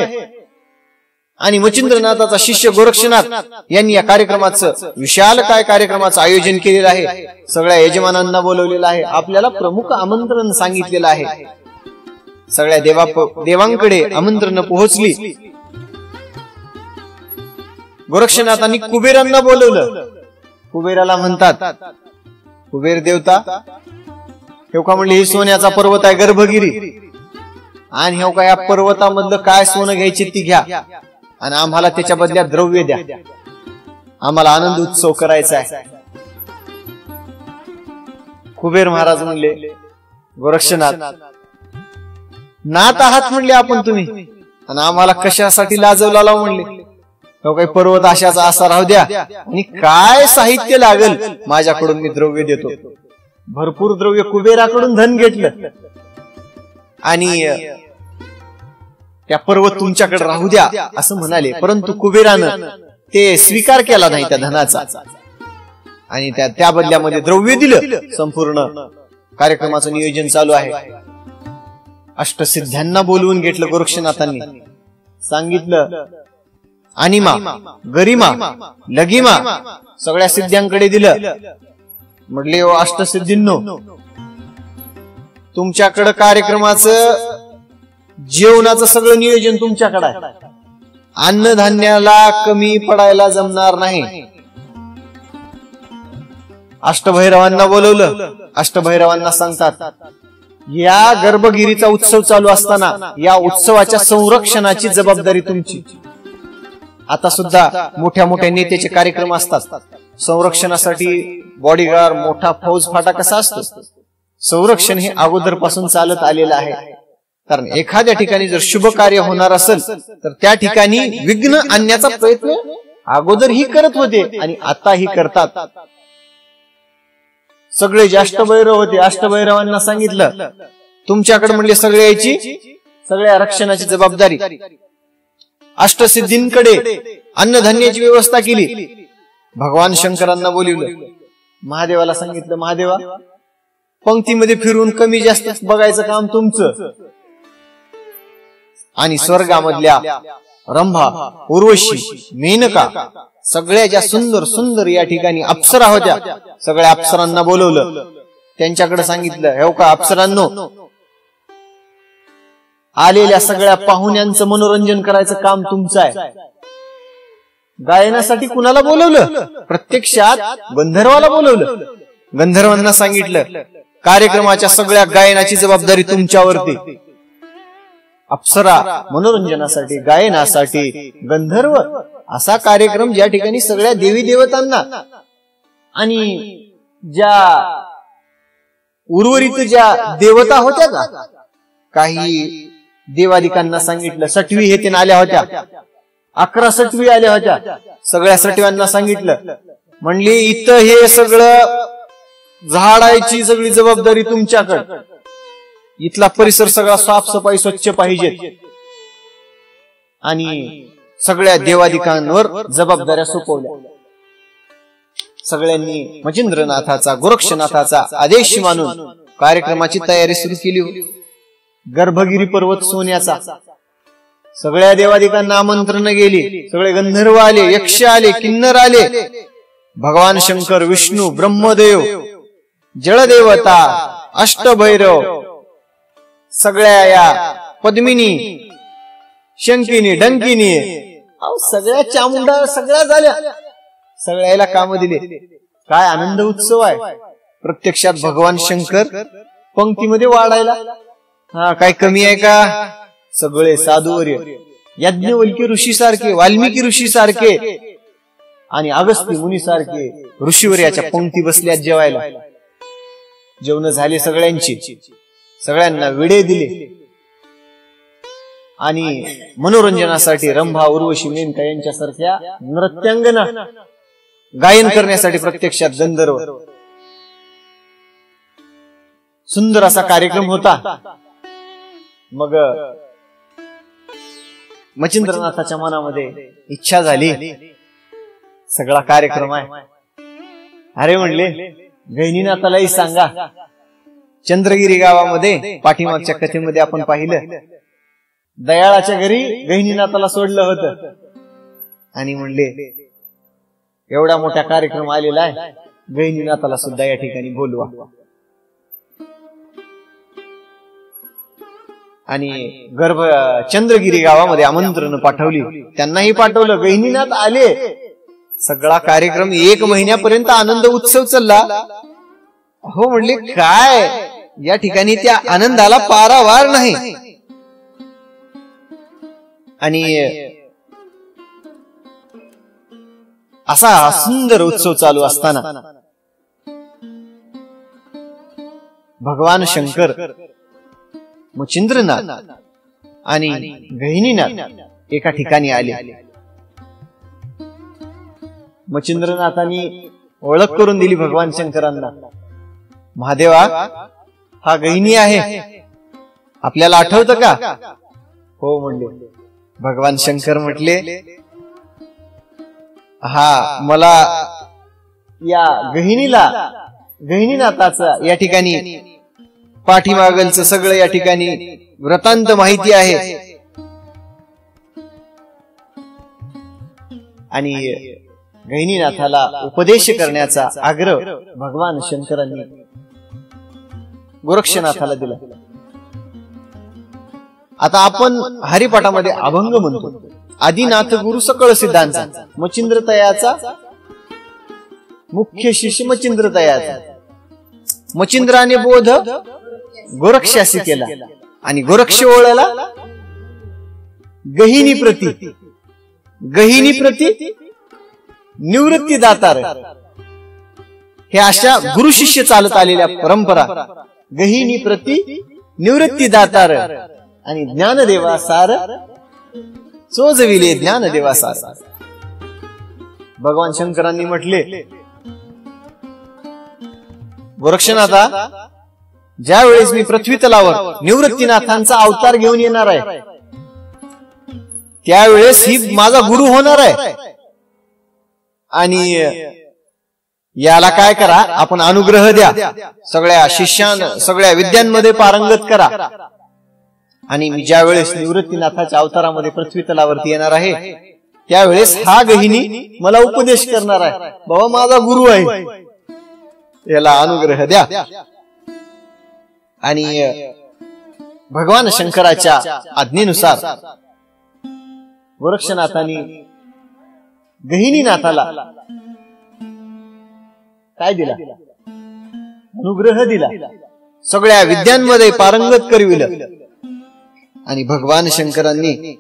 आणि मच्छिंद्रनाथाचा शिष्य गोरक्षनाथ यांनी या कार्यक्रमाचं विशाल काय कार्यक्रमाचं आयोजन केलेलं आहे. सगळ्या यजमानांना बोलवलेलं आहे. आपल्याला प्रमुख आमंत्रण सांगितलेलं आहे. सगळ्या देवांकडे आमंत्रण पोहोचली. गोरक्षनाथांनी कुबेरांना बोलवलं. कुबेराला म्हणतात, कुबेर देवता, हे का म्हणले, हे सोन्याचा पर्वत आहे गर्भगिरी, आणि हे का या पर्वतामधलं काय सोनं घ्यायचे ती घ्या, आणि आम्हाला त्याच्या बदल्यात द्रव्य द्या. आम्हाला आनंद उत्सव करायचा आहे. कुबेर महाराज म्हणले, गोरक्षनाथ, नाथ आहात म्हणले आपण तुम्ही, आणि आम्हाला कशासाठी लाजवला लाव म्हणले. काही पर्वत अशाचा असा राहू द्या, आणि काय साहित्य लागल माझ्याकडून मी द्रव्य देतो. भरपूर द्रव्य कुबेराकडून धन घेतलं, आणि त्या पर्वत तुमच्याकडे राहू द्या असं म्हणाले. परंतु कुबेरानं ते स्वीकार केला नाही त्या धनाचा, आणि त्या बदल्यामध्ये द्रव्य दिलं. संपूर्ण कार्यक्रमाचं नियोजन चालू आहे. अष्टसिद्ध्यांना बोलवून घेतलं गोरक्षनाथांनी. सांगितलं, अनिमा, गरिमा, लगिमा सगळ्या सिद्ध्यांकडे दिलं. म्हटले, ओ अष्टसिद्धींनो, तुमच्याकडे कार्यक्रमाचं जेवणाचं सगळं नियोजन तुमच्याकडे आहे. अन्नधान्याला कमी पडायला जमणार नाही. अष्टभैरवांना बोलवलं. अष्टभैरवांना सांगतात, या गर्भगिरीचा उत्सव चालू असताना या उत्सवाच्या संरक्षणाची जबाबदारी तुमची. आता सुद्धा मोठ्या मोठ्या नेत्याचे कार्यक्रम असतात. संरक्षणासाठी बॉडीगार्ड, मोठा फौज फाटा कसा असतो, संरक्षण हे अगोदरपासून चालत आलेलं आहे. कारण एखाद्या ठिकाणी जर शुभ कार्य होणार असेल तर त्या ठिकाणी विघ्न आणण्याचा प्रयत्न अगोदरही करत होते आणि आताही करतात. सगळे जे अष्टभैरव होते, अष्टभैरवांना सांगितलं, तुमच्याकडे म्हणले सगळ्याची, सगळ्या रक्षणाची जबाबदारी. अष्टसिद्धींकडे अन्नधान्याची व्यवस्था केली. भगवान शंकरांना बोलवलं. महादेवाला सांगितलं, महादेवा, पंक्तीमध्ये फिरून कमी जास्त बघायचं काम तुमचं. आणि स्वर्गामधल्या रंभा, उर्वशी, मेनका सगळ्या ज्या सुंदर सुंदर या ठिकाणी अप्सरा होत्या, सगळ्या अप्सरांना बोलवलं. त्यांच्याकडे सांगितलं, हे का अप्सरांनो, आलेल्या सगळ्या पाहुण्यांचं मनोरंजन करायचं काम तुमचं आहे. गायनासाठी कुणाला बोलवलं? प्रत्यक्षात गंधर्वाला बोलवलं. गंधर्वांना सांगितलं, कार्यक्रमाच्या सगळ्या गायनाची जबाबदारी तुमच्यावरती. अप्सरा मनोरंजनासाठी, गायनासाठी, गंधर्व असा कार्यक्रम ज्या ठिकाणी सगळ्या देवी देवतांना आणि ज्या उर्वरित ज्या देवता होत्या का, काही देवादिकांना सांगितलं. सटवी हे ते आल्या होत्या, 11 सटवी आल्या होत्या. सगळ्या सटव्यांना सांगितलं, म्हणली इथं हे सगळं झाडायची सगळी जबाबदारी तुमच्याकडे. इथला परिसर सगळा साफसफाई स्वच्छ पाहिजे. आणि सगळ्या देवादिकांवर जबाबदाऱ्या सोपवल्या. सगळ्यांनी मच्छिंद्रनाथाचा, गोरक्षनाथाचा आदेश मानून कार्यक्रमाची तयारी सुरू केली. गर्भगिरी पर्वत सोन्याचा. सगळ्या देवादिकांना आमंत्रण गेली. सगळे गंधर्व आले, यक्ष आले, किन्नर आले. भगवान शंकर, विष्णू, ब्रह्मदेव, जळदेवता, अष्टभैरव, सगळ्या या पद्मिनी, शंकिनी, डंकिनी, सगळ्या चामुंडा सगळ्या झाल्या. सगळ्याला काम दिले. काय आनंद उत्सव आहे. प्रत्यक्षात भगवान शंकर पंक्तीमध्ये वाढायला काय कमी आहे का? सगळे साधूवर्य, यज्ञवल्की ऋषी सारखे, वाल्मिकी ऋषी सारखे आणि अगस्त्य मुनीसारखे ऋषीवर याच्या पंक्ती बसल्यात जेवायला. जेवण झाले सगळ्यांची, सगळ्यांना विडे दिले आणि मनोरंजनासाठी रंभा, उर्वशी, मेनका यांच्यासारख्या नृत्यांगना, गायन करण्यासाठी प्रत्यक्षात गंधर्व. सुंदर असा कार्यक्रम होता. मग मच्छिंद्रनाथाच्या मनामध्ये इच्छा झाली, सगळा कार्यक्रम आहे, अरे म्हणले गहिनीनाथालाही सांगा. चंद्रगिरी गावामध्ये पाठीमागच्या कथेमध्ये आपण पाहिलं, दयाळाच्या घरी गहिनीनाथाला सोडलं होतं आणि म्हणले एवढा मोठा कार्यक्रम आलेला आहे, गहिनीनाथाला सुद्धा या ठिकाणी बोलवा. आणि चंद्रगिरी गावामध्ये आमंत्रण पाठवली, त्यांनाही पाठवलं. गहिनीनाथ आले. सगळा कार्यक्रम 1 महिन्यापर्यंत आनंद उत्सव चालला. हो म्हणले, काय या ठिकाणी त्या आनंदाला पारावार नाही. आणि असा सुंदर उत्सव चालू असताना भगवान शंकर, मच्छिंद्रनाथ आणि गहिनीनाथ एका ठिकाणी आले. मच्छिंद्रनाथांनी ओळख करून दिली भगवान शंकरांना. महादेवा, हा गहिनी आहे, आपल्याला आठवतं का? हो म्हणले. भगवान शंकर म्हटले, हा मला या गहिनीनाथाचा या ठिकाणी पाठीमागलचं सगळं या ठिकाणी वृत्तांत माहिती आहे. आणि गहिनीनाथाला उपदेश करण्याचा आग्रह भगवान शंकरांनी गोरक्षनाथाला दिला. आता आपण हरिपाठामध्ये अभंग म्हणतो, आदिनाथ गुरु सकळ सिद्धांचा, मच्छिंद्रतयाचा मुख्य शिष्य मच्छिंद्रतयाचा. मच्छिंद्राने बोध गोरक्षासी केला आणि गोरक्ष ओळला गहिनी प्रती निवृत्ती दातार. हे अशा गुरु शिष्य चालत आलेल्या परंपरा. गहिनी प्रती निवृत्ती दातार आणि ज्ञानदेवासार चोजविले ज्ञानदेवासार. भगवान शंकरांनी म्हटले, गोरक्षनाथा, ज्या वेळेस मी पृथ्वी तलावर निवृत्तीनाथांचा अवतार घेऊन येणार आहे, त्यावेळेस ही माझा गुरु होणार आहे. आणि याला काय करा, आपण अनुग्रह द्या, सगळ्या सगळ्या विद्यांमध्ये पारंगत करा. आणि मी ज्या वेळेस निवृत्तीनाथाच्या अवतारामध्ये पृथ्वी तलावरती येणार आहे, त्यावेळेस हा गहिनी मला उपदेश करणार आहे. बाबा, माझा गुरु आहे, याला अनुग्रह द्या. आणि भगवान शंकराच्या आज्ञेनुसार गोरक्षनाथांनी गहिनीनाथाला काय दिला? अनुग्रह दिला, सगळ्या विद्यांमध्ये पारंगत करविलं. आणि भगवान शंकरांनी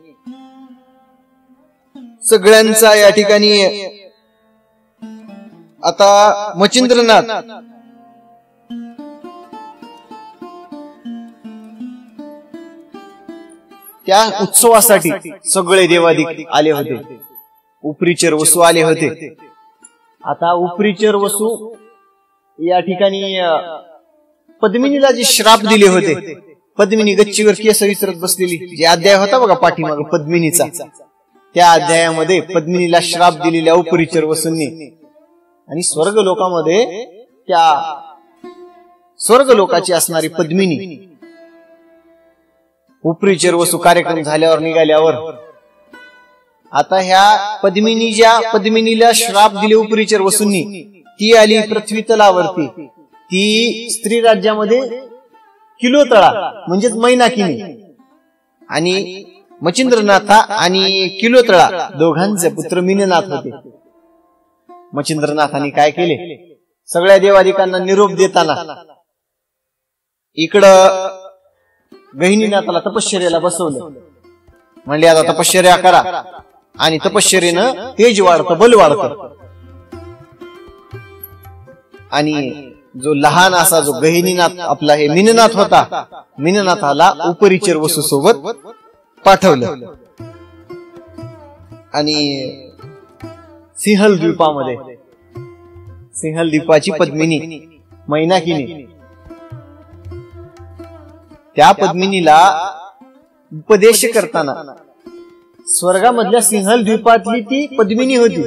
सगळ्यांचा या ठिकाणी आता मच्छिंद्रनाथ त्या उत्सवासाठी सगळे देवादिक आले होते. उपरीचर वसू आले होते. आता उपरीचर वसू या ठिकाणी पद्मिनीला जे श्राप दिले होते, पद्मिनी गच्चीवर केस विसरत बसलेली, जे अध्याय होता बघा पाठीमाग पद्मिनीचा, त्या अध्यायामध्ये पद्मिनीला श्राप दिलेल्या उपरीचर वसूंनी. आणि स्वर्ग लोकामध्ये त्या स्वर्ग लोकाची असणारी पद्मिनी उपरीचर वसू कार्यक्रम झाल्यावर निघाल्यावर आता ह्या पद्मिनीला श्राप दिले उपरीचर वसूंनी, ती आली पृथ्वी तलावरती. ती स्त्री राज्यामध्ये किलोतळा म्हणजेच मैनाकिनी. आणि मच्छिंद्रनाथा आणि किलोतळा दोघांचे पुत्र मीननाथ होते. मच्छिंद्रनाथांनी काय केले, सगळ्या देवादिकांना निरोप देताना इकडं गहिनीनाथाला तपश्चर्याला बसवलं. म्हणले आता तपश्चर्या करा. आणि तपश्चर्येनं तेज वाढतं, बल वाढतं. आणि जो लहान असा जो गहिनीनाथ आपला हे मीननाथ होता, मीननाथाला उपरिचर वसू सोबत पाठवलं. आणि सिंहल द्वीपामध्ये, सिंहल द्वीपाची पद्मिनी मैनाकिनी, त्या पद्मिनीला उपदेश करताना स्वर्गामधल्या सिंहल द्वीपातली ती पद्मिनी होती,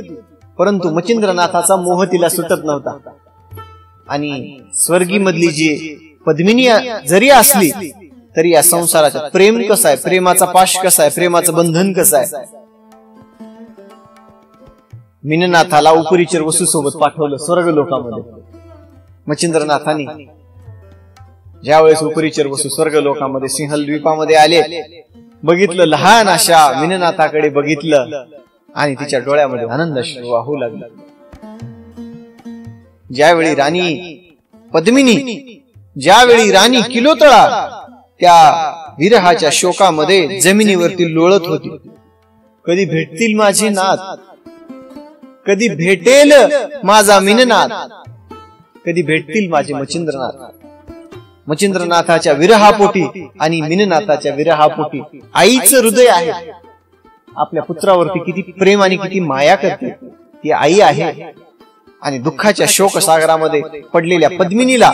परंतु मच्छिंद्रनाथाचा मोह तिला सुटत नव्हता. आणि स्वर्गी मधली जी पद्मिनी जरी असली तरी या संसाराचं प्रेम कसं आहे, प्रेमाचा पाश कसा आहे, प्रेमाचं बंधन कसं आहे. मीननाथाला उपरिचर वसू सोबत पाठवलं स्वर्ग लोकामध्ये. मच्छिंद्रनाथांनी ज्यावेळेस उपरिचर वसू स्वर्ग लोकामध्ये सिंहल द्वीपामध्ये आले, बघितलं लहान अशा मीननाथाकडे बघितलं आणि तिच्या डोळ्यामध्ये आनंद वाहू लागला. ज्यावेळी राणी पद्मिनी, ज्यावेळी राणी किलोतळा त्या विरहाच्या शोकामध्ये जमिनीवरती लोळत होती, कधी भेटतील माझे नाथ, कधी भेटेल माझा मीननाथ, कधी भेटतील माझे मच्छिंद्रनाथ. मच्छिंद्रनाथाच्या विरहापोटी आणि मीननाथाच्या विरहापोटी आईचं हृदय आहे. आपल्या पुत्रावरती किती प्रेम आणि किती माया करते ती आई आहे. आणि दुःखाच्या शोक सागरामध्ये पडलेल्या पद्मिनीला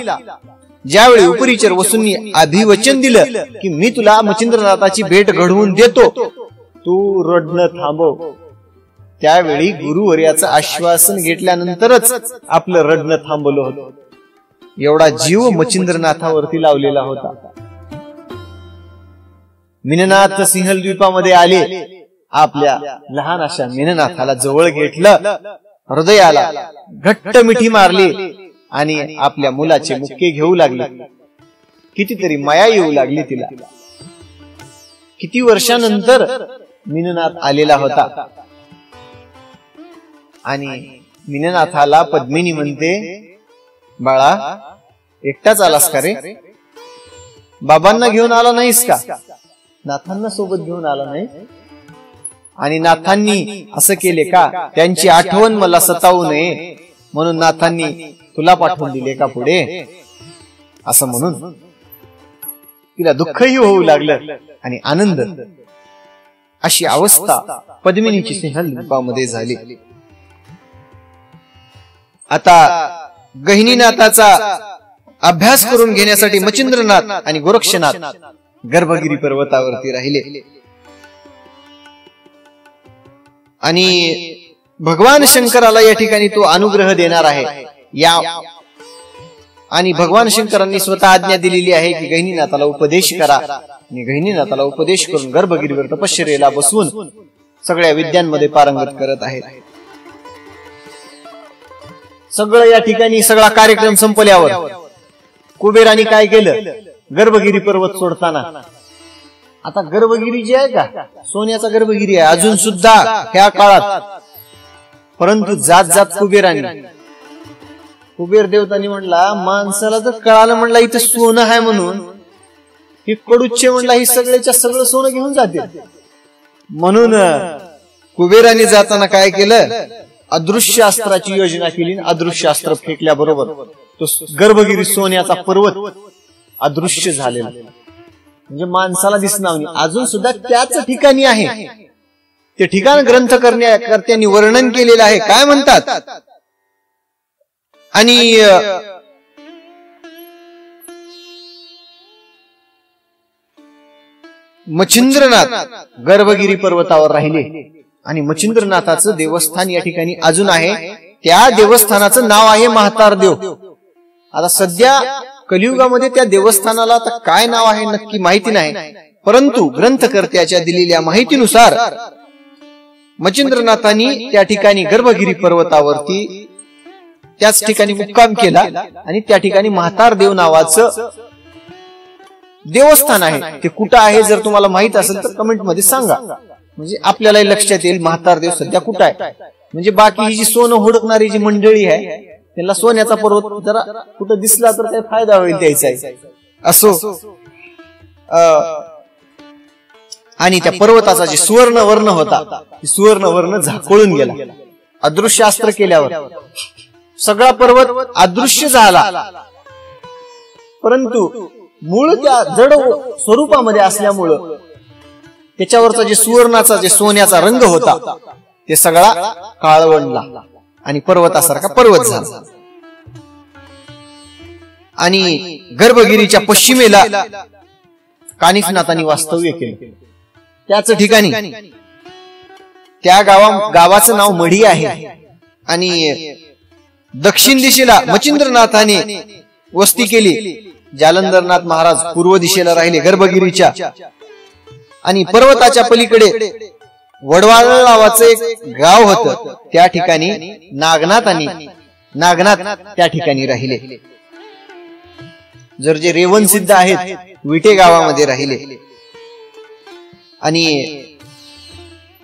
ज्यावेळी उपरिचर वसूंनी अभिवचन दिलं की मी तुला मच्छिंद्रनाथाची भेट घडवून देतो, तू रडणं थांबव, त्यावेळी गुरुवर्याचं आश्वासन घेतल्यानंतरच आपलं रडणं थांबवलं होतं. एवढा जीव मच्छिंद्रनाथावरती लावलेला होता. मीननाथ सिंहल द्वीपामध्ये आले, आपल्या लहान अशा मीननाथाला जवळ घेतलं, हृदयाला घट्ट मिठी मारली आणि आपल्या मुलाचे मुक्के घेऊ लागले. कितीतरी माया येऊ लागली तिला. किती वर्षानंतर मीननाथ आलेला होता आणि मीननाथाला पद्मिनी म्हणते, बाळा एकटाच आलास का रे? बाबांना घेऊन आला नाहीस का? नाथांना सोबत घेऊन आला नाही? आणि नाथांनी असं केले का? त्यांची आठवण मला सतावू नये म्हणून नाथांनी तुला पाठवून दिले का पुढे? असं म्हणून तिला दुःखही होऊ लागलं आणि आनंद. अशी अवस्था पद्मिनीची सिंहल द्वीपामध्ये झाली. आता गहिनीनाथाचा अभ्यास करून घेण्यासाठी मच्छिंद्रनाथ आणि गोरक्षनाथ गर्भगिरी पर्वतावरती राहिले. आणि भगवान शंकराला या ठिकाणी तो अनुग्रह देणार आहे. आणि भगवान शंकरांनी स्वतः आज्ञा दिलेली आहे की गहिनीनाथाला उपदेश करा. आणि गहिनीनाथाला उपदेश करून गर्भगिरीवर तपश्चर्येला बसवून सगळ्या विद्यांमध्ये पारंगत करत आहेत. सगळं या ठिकाणी सगळा कार्यक्रम संपल्यावर कुबेराने काय केलं? गर्भगिरी पर्वत सोडताना, आता गर्भगिरी जी आहे का सोन्याचा गर्भगिरी आहे अजून सुद्धा ह्या काळात, परंतु जात जात कुबेर देवतांनी म्हणला, माणसाला जर कळालं म्हणला इथं सोनं आहे म्हणून, ही कडूचे म्हणला ही सगळ्याच्या सगळं सोनं घेऊन जाते. म्हणून कुबेराने जाताना काय केलं? अदृश्य अस्त्राची योजना केली. अदृश्य अस्त्र फेकल्याबरोबर तो गर्भगिरी सोन्याचा पर्वत अदृश्य झालेला, म्हणजे माणसाला दिसणार नाही. अजून सुद्धा त्याच ठिकाणी आहे. ते ठिकाण ग्रंथकर्त्यांनी वर्णन केलेलं आहे. काय म्हणतात? आणि मच्छिंद्रनाथ गर्भगिरी पर्वतावर राहिले आणि मच्छिंद्रनाथाचं देवस्थान या ठिकाणी अजून आहे. त्या देवस्थानाचं नाव आहे म्हातारदेव. आता सध्या कलियुगामध्ये त्या देवस्थानाला आता काय नाव आहे नक्की माहिती नाही, परंतु ग्रंथकर्त्याच्या दिलेल्या माहितीनुसार मच्छिंद्रनाथांनी त्या ठिकाणी गर्भगिरी पर्वतावरती त्याच ठिकाणी मुक्काम केला आणि त्या ठिकाणी म्हातारदेव नावाचं देवस्थान आहे. ते कुठं आहे जर तुम्हाला माहित असेल तर कमेंट मध्ये सांगा, म्हणजे आपल्याला लक्षात येईल म्हातारदेव सध्या कुठं आहे. म्हणजे बाकी ही जी सोनं हुडकणारी जी मंडळी आहे त्यांना सोन्याचा पर्वत जरा कुठं दिसला तर काय फायदा होईल त्याचा. असो, आणि त्या पर्वताचा जे सुवर्ण वर्ण होता सुवर्ण वर्ण झाकोळून गेला. अदृश्य अस्त्र केल्यावर सगळा पर्वत अदृश्य झाला. परंतु मूळ त्या जड स्वरूपामध्ये असल्यामुळं त्याच्यावरचा जे सुवर्णाचा जे सोन्याचा रंग होता ते सगळा काळवंडला आणि पर्वतासारखा पर्वत झाला. आणि गर्भगिरीच्या पश्चिमेला कानिफनाथांनी वास्तव्य केलं. त्याच ठिकाणी त्या गावाचं नाव मढी आहे. आणि दक्षिण दिशेला मच्छिंद्रनाथाने वस्ती केली. जालंधरनाथ महाराज पूर्व दिशेला राहिले गर्भगिरीच्या. आणि पर्वताच्या पलीकडे वडवाळ नावाचं एक गाव होतं. त्या ठिकाणी नागनाथ त्या ठिकाणी राहिले. जर जे रेवन सिद्ध आहेत विटे गावामध्ये राहिले. आणि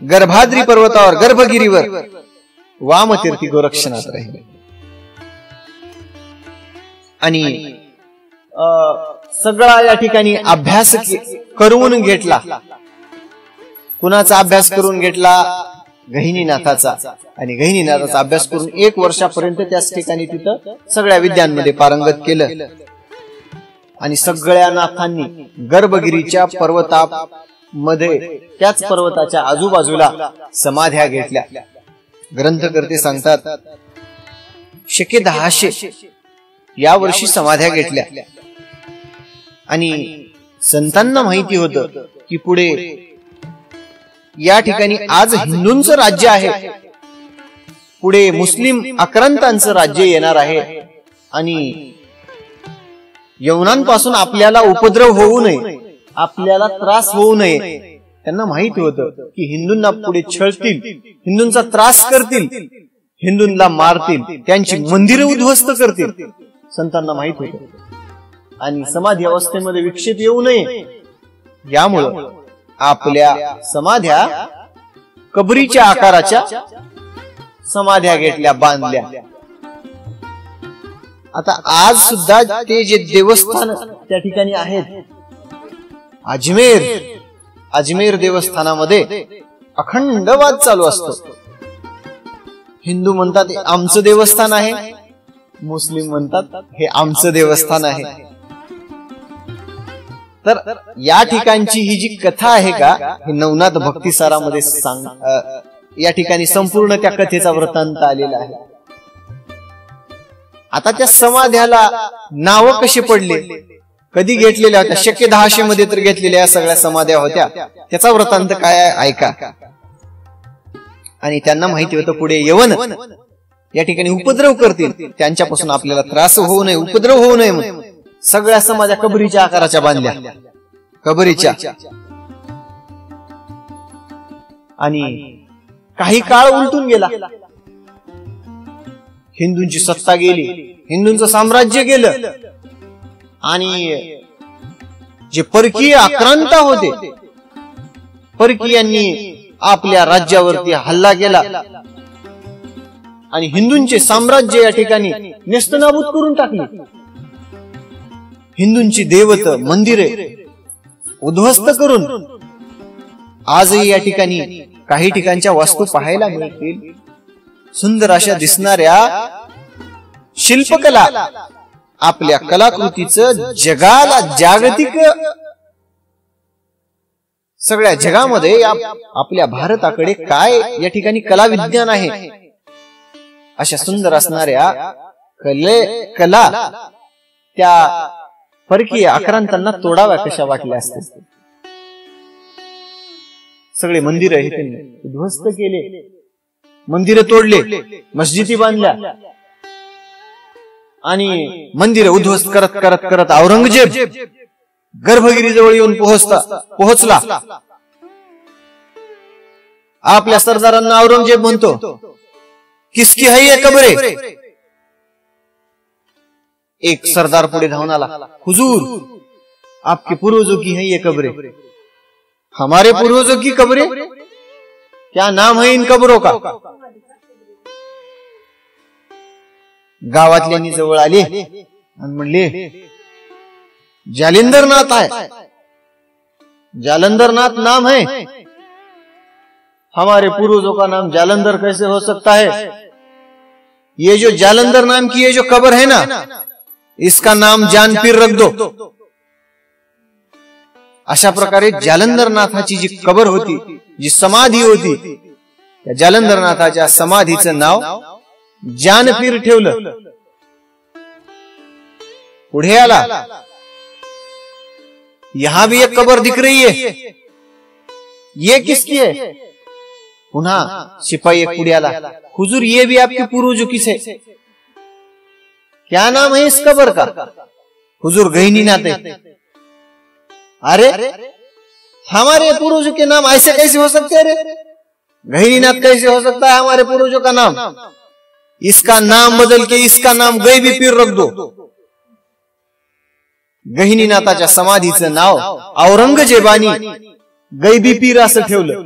गर्भाद्री पर्वतावर गर्भगिरीवर वामतीर्थी गोरक्षनाथ राहिले. आणि सगळा या ठिकाणी अभ्यास करून घेतला. कुणाचा अभ्यास करून घेतला? गहिनीनाथाचा. आणि गहिनीनाथाचा अभ्यास करून 1 वर्षापर्यंत त्याच ठिकाणी तिथं सगळ्या विद्यांमध्ये पारंगत केलं. आणि सगळ्या नाथांनी गर्भगिरीच्या पर्वतामध्ये त्याच पर्वताच्या आजूबाजूला समाध्या घेतल्या. ग्रंथकर्ते सांगतात शके 1000 या वर्षी समाध्या घेतल्या. आणि संतांना माहिती होतं की पुढे या ठिकाणी आज हिंदूंचं राज्य आहे, पुढे मुस्लिम आक्रांतांचं राज्य येणार आहे. आणि यवनांपासून आपल्याला उपद्रव होऊ नये, आपल्याला त्रास होऊ नये. त्यांना माहिती होतं की हिंदूंना पुढे छळतील, हिंदूंचा त्रास करतील, हिंदूंना मारतील, त्यांची मंदिरं उद्ध्वस्त करतील. संतांना माहित होतं. आणि समाधी अवस्थेमध्ये विक्षेप येऊ नये यामुळं आपल्या समाध्या कबरीच्या आकाराच्या समाध्या घेतल्या, बांधल्या. आता आज सुद्धा ते जे देवस्थान त्या ठिकाणी आहेत, अजमेर देवस्थानामध्ये अखंड वाद चालू असतो. हिंदू म्हणतात हे आमचं देवस्थान आहे, मुस्लिम म्हणतात हे आमचं देवस्थान आहे. तर या ठिकाणची ही जी कथा आहे का, हे नवनाथ भक्तिसारामध्ये या ठिकाणी संपूर्ण त्या कथेचा वृत्तांत आलेला आहे. आता त्या समाध्याला नाव कशी पडले, कधी घेतलेल्या होत्या? शके 1000 मध्ये तर घेतलेल्या या सगळ्या समाध्या होत्या. त्याचा वृत्तांत काय आहे ऐका. आणि त्यांना माहिती होतं पुढे यवन या ठिकाणी उपद्रव करतील, त्यांच्यापासून आपल्याला त्रास होऊ नये, उपद्रव होऊ नये म्हणून सगळ्या समाध्या कबरीच्या आकाराच्या बांधल्या, कबरीच्या. आणि काही काळ उलटून गेला, हिंदूंची सत्ता गेली, हिंदूंचं साम्राज्य गेलं. आणि जे परकीय आक्रांत होते, परकीयांनी आपल्या राज्यावरती हल्ला केला आणि हिंदूंचे साम्राज्य या ठिकाणी नेस्तनाबूत करून टाकले. हिंदूंची देवत मंदिरे उद्ध्वस्त करून आजही या ठिकाणी काही ठिकाणच्या वास्तू पाहायला मिळतील. सुंदर अशा दिसणाऱ्या शिल्पकला, आपल्या कलाकृतीचं जगाला, जागतिक सगळ्या जगामध्ये आपल्या भारताकडे काय या ठिकाणी कला विज्ञान आहे, अशा सुंदर असणाऱ्या कला त्या परकीय आक्रांतांना तोडाव्या कशा वाटल्या असतील. सगळे मंदिर हे त्यांनी उद्ध्वस्त केले, मंदिर तोडले, मस्जिदी बांधल्या. आणि मंदिर उद्ध्वस्त करत करत करत औरंगजेब गर्भगिरी जवळ येऊन पोहोचला. आपल्या सरदारांना औरंगजेब म्हणतो, किसकी है ये कब्रे? एक सरदार पुढे धावून आला, हुजूर आपके पूर्वजों की है ये कब्रे. हमारे पूर्वजों की कब्रे? क्या नाम है इन कब्रों का? गावातल्यांनी जवळ आले आणि म्हणले, जालिंदरनाथ आहे. जालंधर नाथ नाम है, हमारे पूर्वजों का नाम जालंधर कैसे हो सकता है? ये जो जालंधर नाम की ये जो कब्र है ना, इसका नाम जानपीर रख दो। अशा प्रकारे जालंधर नाथाची जी कबर होती, जी समाधी होती, त्या जालंधर नाथाच्या समाधीचं नाव जानपीर ठेवलं। पुढे आला, यहां भी एक कबर दिख रही है, ये किसकी है? पुन्हा सिपाही एक पुढे आला, हुजूर ये भी आपके पूर्वजों की है, क्या नाम है इस कबर का? हुजूर गहिनीनाथ है। अरे हमारे पूर्वजों के नाम ऐसे कैसे हो सकते हैं? गहिनीनाथ कैसे हो सकता है हमारे पूर्वजों का नाम? इसका नाम बदल के इसका नाम गैबी पीर रख दो। गहिनीनाथाच्या समाधीचं नाव औरंगजेबानी गैबी पीर असं ठेवलं।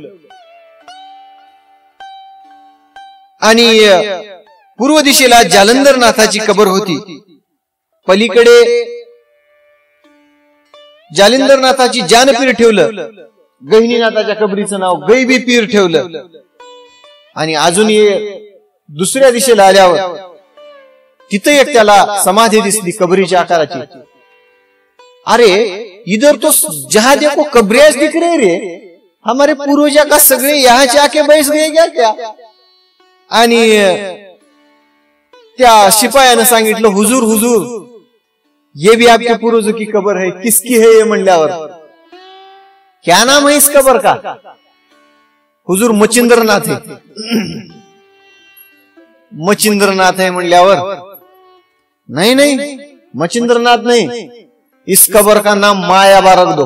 आणि पूर्व दिशेला जालंधर नाथाची कबर होती, पलीकडे जालंधर नाथाची जानपीर ठेवलं, गहिनीनाथाच्या कबरीचं नाव गैबी पीर ठेवलं। आणि अजून दुसऱ्या दिशेला आल्यावर तिथे एक त्याला समाधी दिसली कबरीच्या आकाराची। अरे इधर तो जहां देखो कब्रियां दिख रहे रे, हमारे पूर्वजा का सगळे यहाँ जाके बैठ गए क्या? आणि त्या शिपायानं सांगितलं, हुजूर हुजूर ये भी आपके पूर्वजों की कबर है, किसकी है ये म्हणल्यावर, क्या नाम है इस कबर का? हुजूर मच्छिंद्रनाथ है। मच्छिंद्रनाथ है म्हणल्यावर, नहीं नहीं मच्छिंद्रनाथ नहीं, इस कबर का नाम मायाबा रख दो।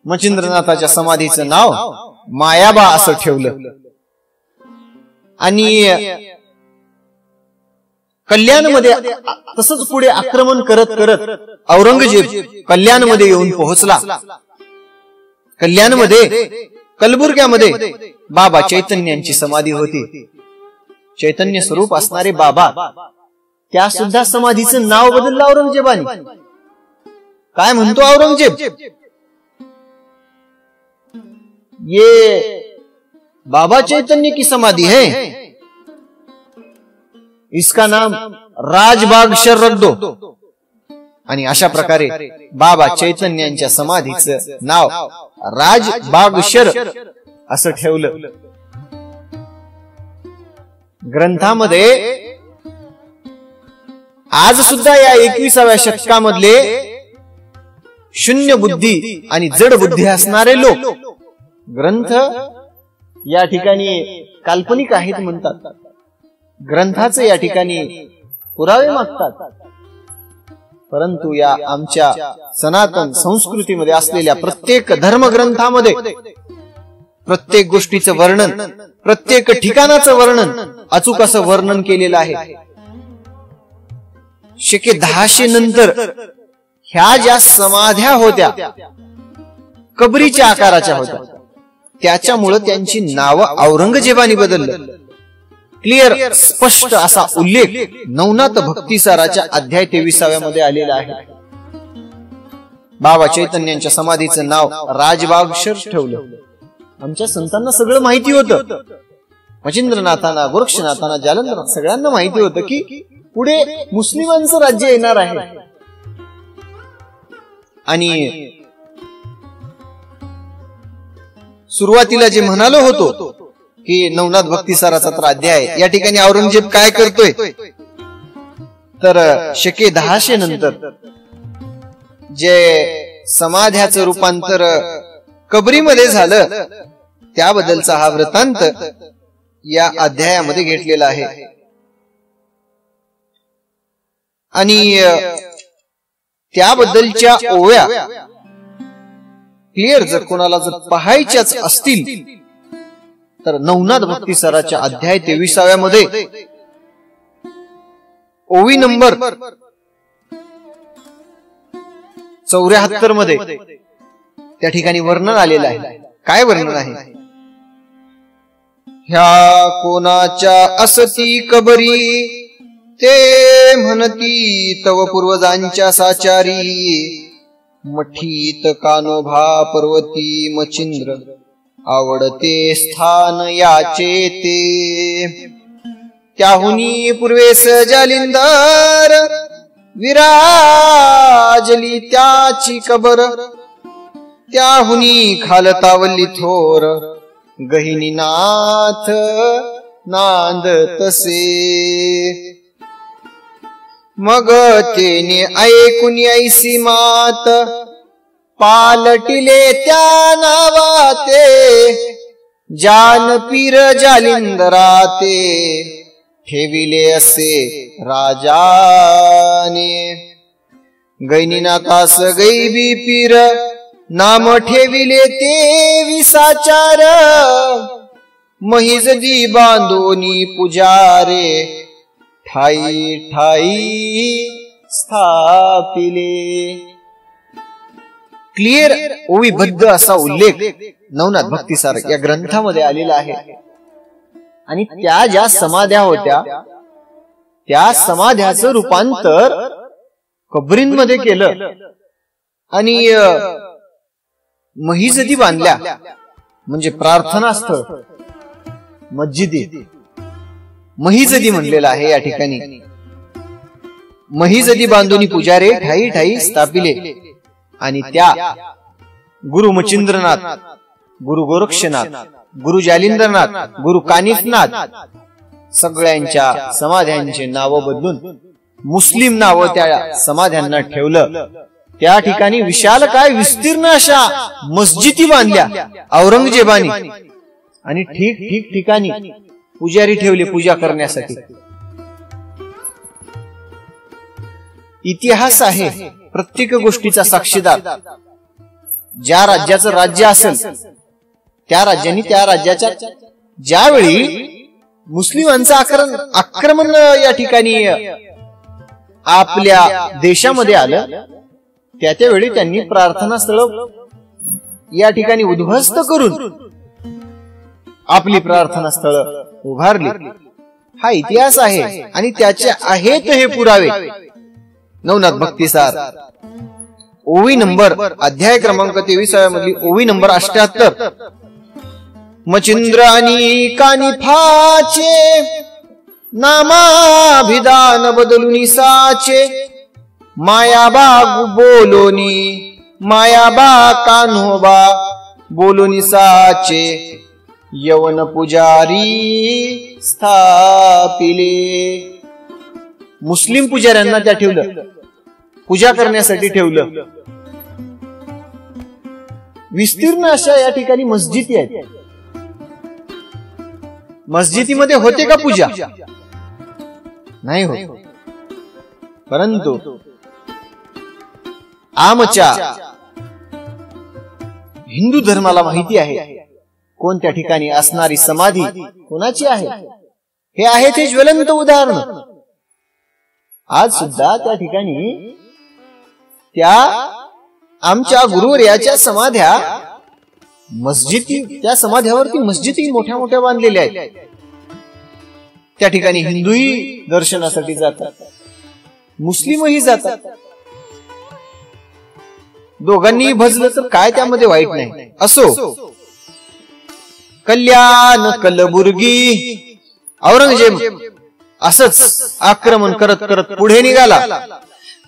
मच्छिंद्रनाथाच्या समाधीचं नाव मायाबा असं ठेवलं। आणि कल्याणमध्ये तसंच पुढे आक्रमण करत करत औरंगजेब कल्याणमध्ये येऊन पोहोचला। कल्याणमध्ये कलबुर्ग्यामध्ये बाबा चैतन्यांची समाधी होती। चैतन्य स्वरूप असणारे बाबा, त्या सुद्धा समाधीचं नाव बदललं औरंगजेबाने। काय म्हणतो औरंगजेब? ये बाबा चैतन्य की समाधि है, इसका नाम राजबागशर रख दो। आणि अशा प्रकारे बाबा चैतन्यांच्या समाधीचं नाव राजबागशर असं ठेवलं। ग्रंथामध्ये आज सुद्धा या 21व्या शतकामधले शून्य बुद्धी आणि जड बुद्धी असणारे लोक ग्रंथ या ठिकाणी काल्पनिक आहेत म्हणतात, ग्रंथाचे या ठिकाणी पुरावे मागतात। परंतु या आमच्या सनातन संस्कृतीमध्ये असलेल्या प्रत्येक धर्मग्रंथामध्ये प्रत्येक गोष्टीचं वर्णन, प्रत्येक ठिकाणाचं वर्णन, अचूक असं वर्णन केलेलं आहे। शके 1000 नंतर ह्या ज्या समाध्या होत्या कबरीच्या आकाराच्या होत्या, त्याच्यामुळे त्यांची नावं औरंगजेबाने बदललं। क्लिअर स्पष्ट असा उल्लेख नवनाथ भक्तिसाराच्या अध्याय 23व्या मध्ये आलेला आहे। बाबा चैतन्यांच्या समाधीचं नाव राजबागशर ठेवलं। आमच्या संतांना सगळं माहिती होतं, मच्छिंद्रनाथांना, गोरक्षनाथांना, जालंधरनाथ सगळ्यांना माहिती होतं की पुढे मुस्लिमांचं राज्य येणार आहे। आणि सुरुवातीला जे म्हणालो होतो की नवनाथ भक्तिसाराचा तर अध्याय, या ठिकाणी औरंगजेब काय करतोय तर शके 1000 नंतर जे समाध्याचं रूपांतर कबरीमध्ये झालं त्याबद्दलचा हा वृत्तांत या अध्यायामध्ये घेतलेला आहे। आणि त्याबद्दलच्या ओव्या क्लिअर जर कोणाला जर पाहायच्याच असतील तर नवनाथ भक्तिसाराच्या अध्याय 23व्या मध्ये ओवी नंबर 74 मध्ये त्या ठिकाणी वर्णन आलेलं आहे। काय वर्णन आहे? ह्या कोणाच्या असती कबरी, ते म्हणती तव पूर्वजांच्या साचारी, मठीत कानोभा पर्वती मचिंद्र आवडते स्थान याचे ते। त्याहुनी पूर्वेस जालिंदर विराजली त्याची कबर। त्याहुनी खालतावली थोर गहिनीनाथ नांद तसे। मग तेने ऐकून ऐसी मात पालटिले त्या नावाते। जान पीर जालिंदराते ठेविले असे राजाने। गैनीनाथास गैबी पीर नाम ठेविले ते विसाचार। महिजदी बांधोनी पुजारे ठाई ठाई स्थापिले। क्लिअर ओवीबद्ध असा उल्लेख नवनाथ भक्तिसार या ग्रंथामध्ये आलेला आहे। आणि त्या ज्या समाध्या होत्या त्या समाध्याचं रूपांतर कबरींमध्ये केलं आणि महिजदी बांधल्या, म्हणजे प्रार्थनास्थळ मस्जिदी महिजदी म्हणलेला आहे या ठिकाणी। महिजदी बांधूनी पुजारे ठाई ठाई स्थापिले। आणि त्या गुरु मचिंद्रनाथ, गुरु गोरक्षनाथ, गुरु जालिंदरनाथ, गुरु कानिफनाथ सगळ्यांच्या समाध्यांचे नाव बदलून मुस्लिम नाव त्या समाध्यांना ठेवलं। त्या ठिकाणी विशाल काय विस्तीर्ण अशा मस्जिदी बांधल्या औरंगजेबाने आणि ठीक ठीक ठिकाणी पुजारी ठेवले पूजा करण्यासाठी। इतिहास आहे प्रत्येक गोष्टीचा साक्षीदार। ज्या राज्याचं राज्य असेल त्या राज्याने त्या राज्याच्या ज्यावेळी मुस्लिमांचं आक्रमण या ठिकाणी आपल्या देशामध्ये आलं त्यावेळी त्यांनी प्रार्थनास्थळ या ठिकाणी उद्ध्वस्त करून आपली प्रार्थनास्थळ उभारली। हा इतिहास आहे आणि त्याचे आहेत हे पुरावे नवनाथ भक्तिसार ओवी नंबर अध्याय क्रमांक 23 मधली ओवी नंबर 78। मचिंद्र आणि कानिफाचे नामाभिधान बदलून साचे। मायाबा बोलोनी मायाबा कान्होबा बोलोनी साचे। यवन पुजारी स्थापिले। मुस्लिम पुजाऱ्यांना त्या ठेवलं, पूजा करण्यासाठी ठेवलं। विस्तीर्ण अशा या ठिकाणी मस्जिदी आहेत। मस्जिदीमध्ये होते का पूजा? नाही होत, परंतु आमच्या हिंदू धर्माला माहिती आहे कोणत्या ठिकाणी असणारी समाधी कोणाची आहे। हे आहे ते ज्वलंत उदाहरण। आज सुद्धा त्या ठिकाणी त्या आमच्या गुरुवर्याच्या समाध्या मस्जिदी, त्या समाध्यावरती मस्जिदी मोठ्या मोठ्या बांधलेल्या आहेत। त्या ठिकाणी हिंदूही दर्शनासाठी जातात, मुस्लिमही जातात। दोघांनी भजलं तर काय त्यामध्ये वाईट नाही। असो, कल्याण कलबुर्गी औरंगजेब असंच आक्रमण करत करत पुढे निघाला।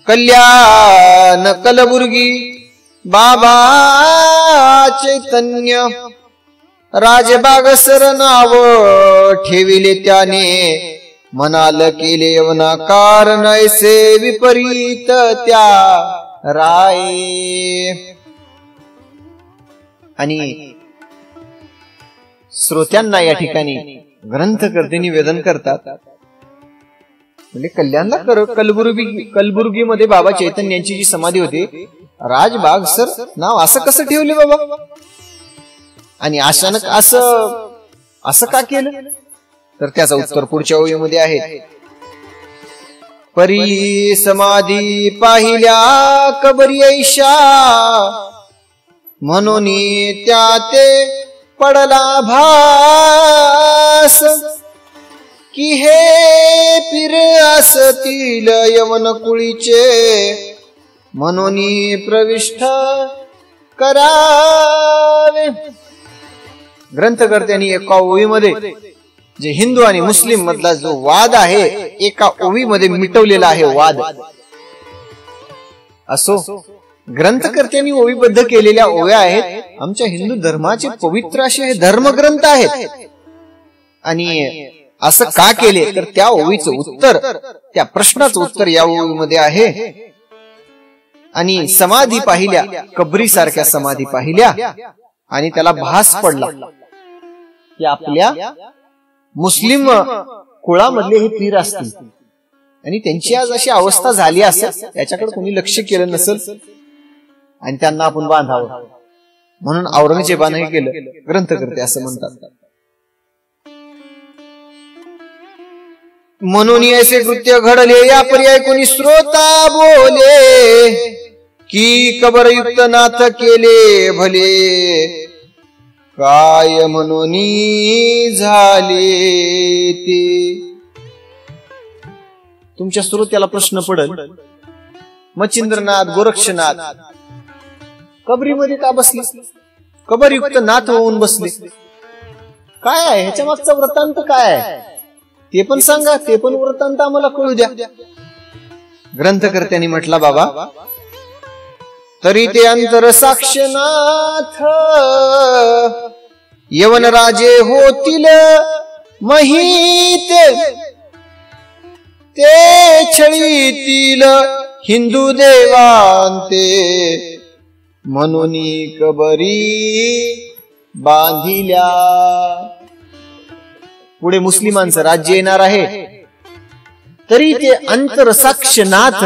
कल्याण कलबुर्गी बाबा चैतन्य राजबाग सर नाव ठेविले त्याने। मनाल केले यवना कारण ऐसे विपरीत त्या राये। आणि श्रोत्यांना या ठिकाणी ग्रंथकर्ते निवेदन करतात, म्हणजे कल्याणला कलबुर्गी मध्ये बाबा चैतन्यांची जी समाधी होती राजबाग सर नाव असं कसं ठेवले बाबा? आणि अचानक असं का केलं? तर त्याचं उत्तर पुढच्या ओळीमध्ये आहे। परी समाधी पाहिल्या कबरी ऐशा म्हणून त्या ते पडला भास की हे पीर असतील यवन कुळीचे मनोनी प्रविष्ट करावे. ग्रंथकर्त्यांनी एका ओवीमध्ये जे हिंदू आणि मुस्लिम मधला जो वाद आहे एका ओवीमध्ये मिटवलेला आहे वाद. असो, ग्रंथकर्त्यांनी ओवीबद्ध केलेल्या ओव्या आहेत आमच्या हिंदू धर्माचे पवित्र असे हे धर्मग्रंथ आहेत. आणि असं का केले तर त्या ओवीचं उत्तर, त्या प्रश्नाचं उत्तर या ओवीमध्ये आहे. आणि समाधी पाहिल्या, कबरी सारख्या समाधी पाहिल्या आणि त्याला भास पडला की आपल्या मुस्लिम कुळामधले हे पीर असतील आणि त्यांची आज अशी अवस्था झाली असेल, याच्याकडे कोणी लक्ष केलं नसेल आणि त्यांना आपण बांधावं म्हणून औरंगजेबाने केलं. ग्रंथकर्ते असं म्हणतात. म्हणून ऐसे कृत्य घडले या पर्याय कोणी श्रोता बोले की कबरयुक्त नाथ केले भले. काय म्हणून झाले ते. तुमच्या श्रोत्याला प्रश्न पडल, मच्छिंद्रनाथ गोरक्षनाथ कबरीमध्ये का बसले, कबरयुक्त नाथ होऊन बसले, काय आहे ह्याच्या मागचा वृत्तांत काय आहे ते पण सांगा, ते पण वृत्तांत आम्हाला कळू द्या. ग्रंथकर्त्यांनी म्हटला, बाबा तरी ते अंतर साक्षनाथ यवन राजे होतील महीत, ते छळीतील हिंदू देवांते, म्हणून कबरी बांधिल्या. पुढे मुस्लिमांचं राज्य येणार आहे, तरी ते अंतरसाक्षनाथ,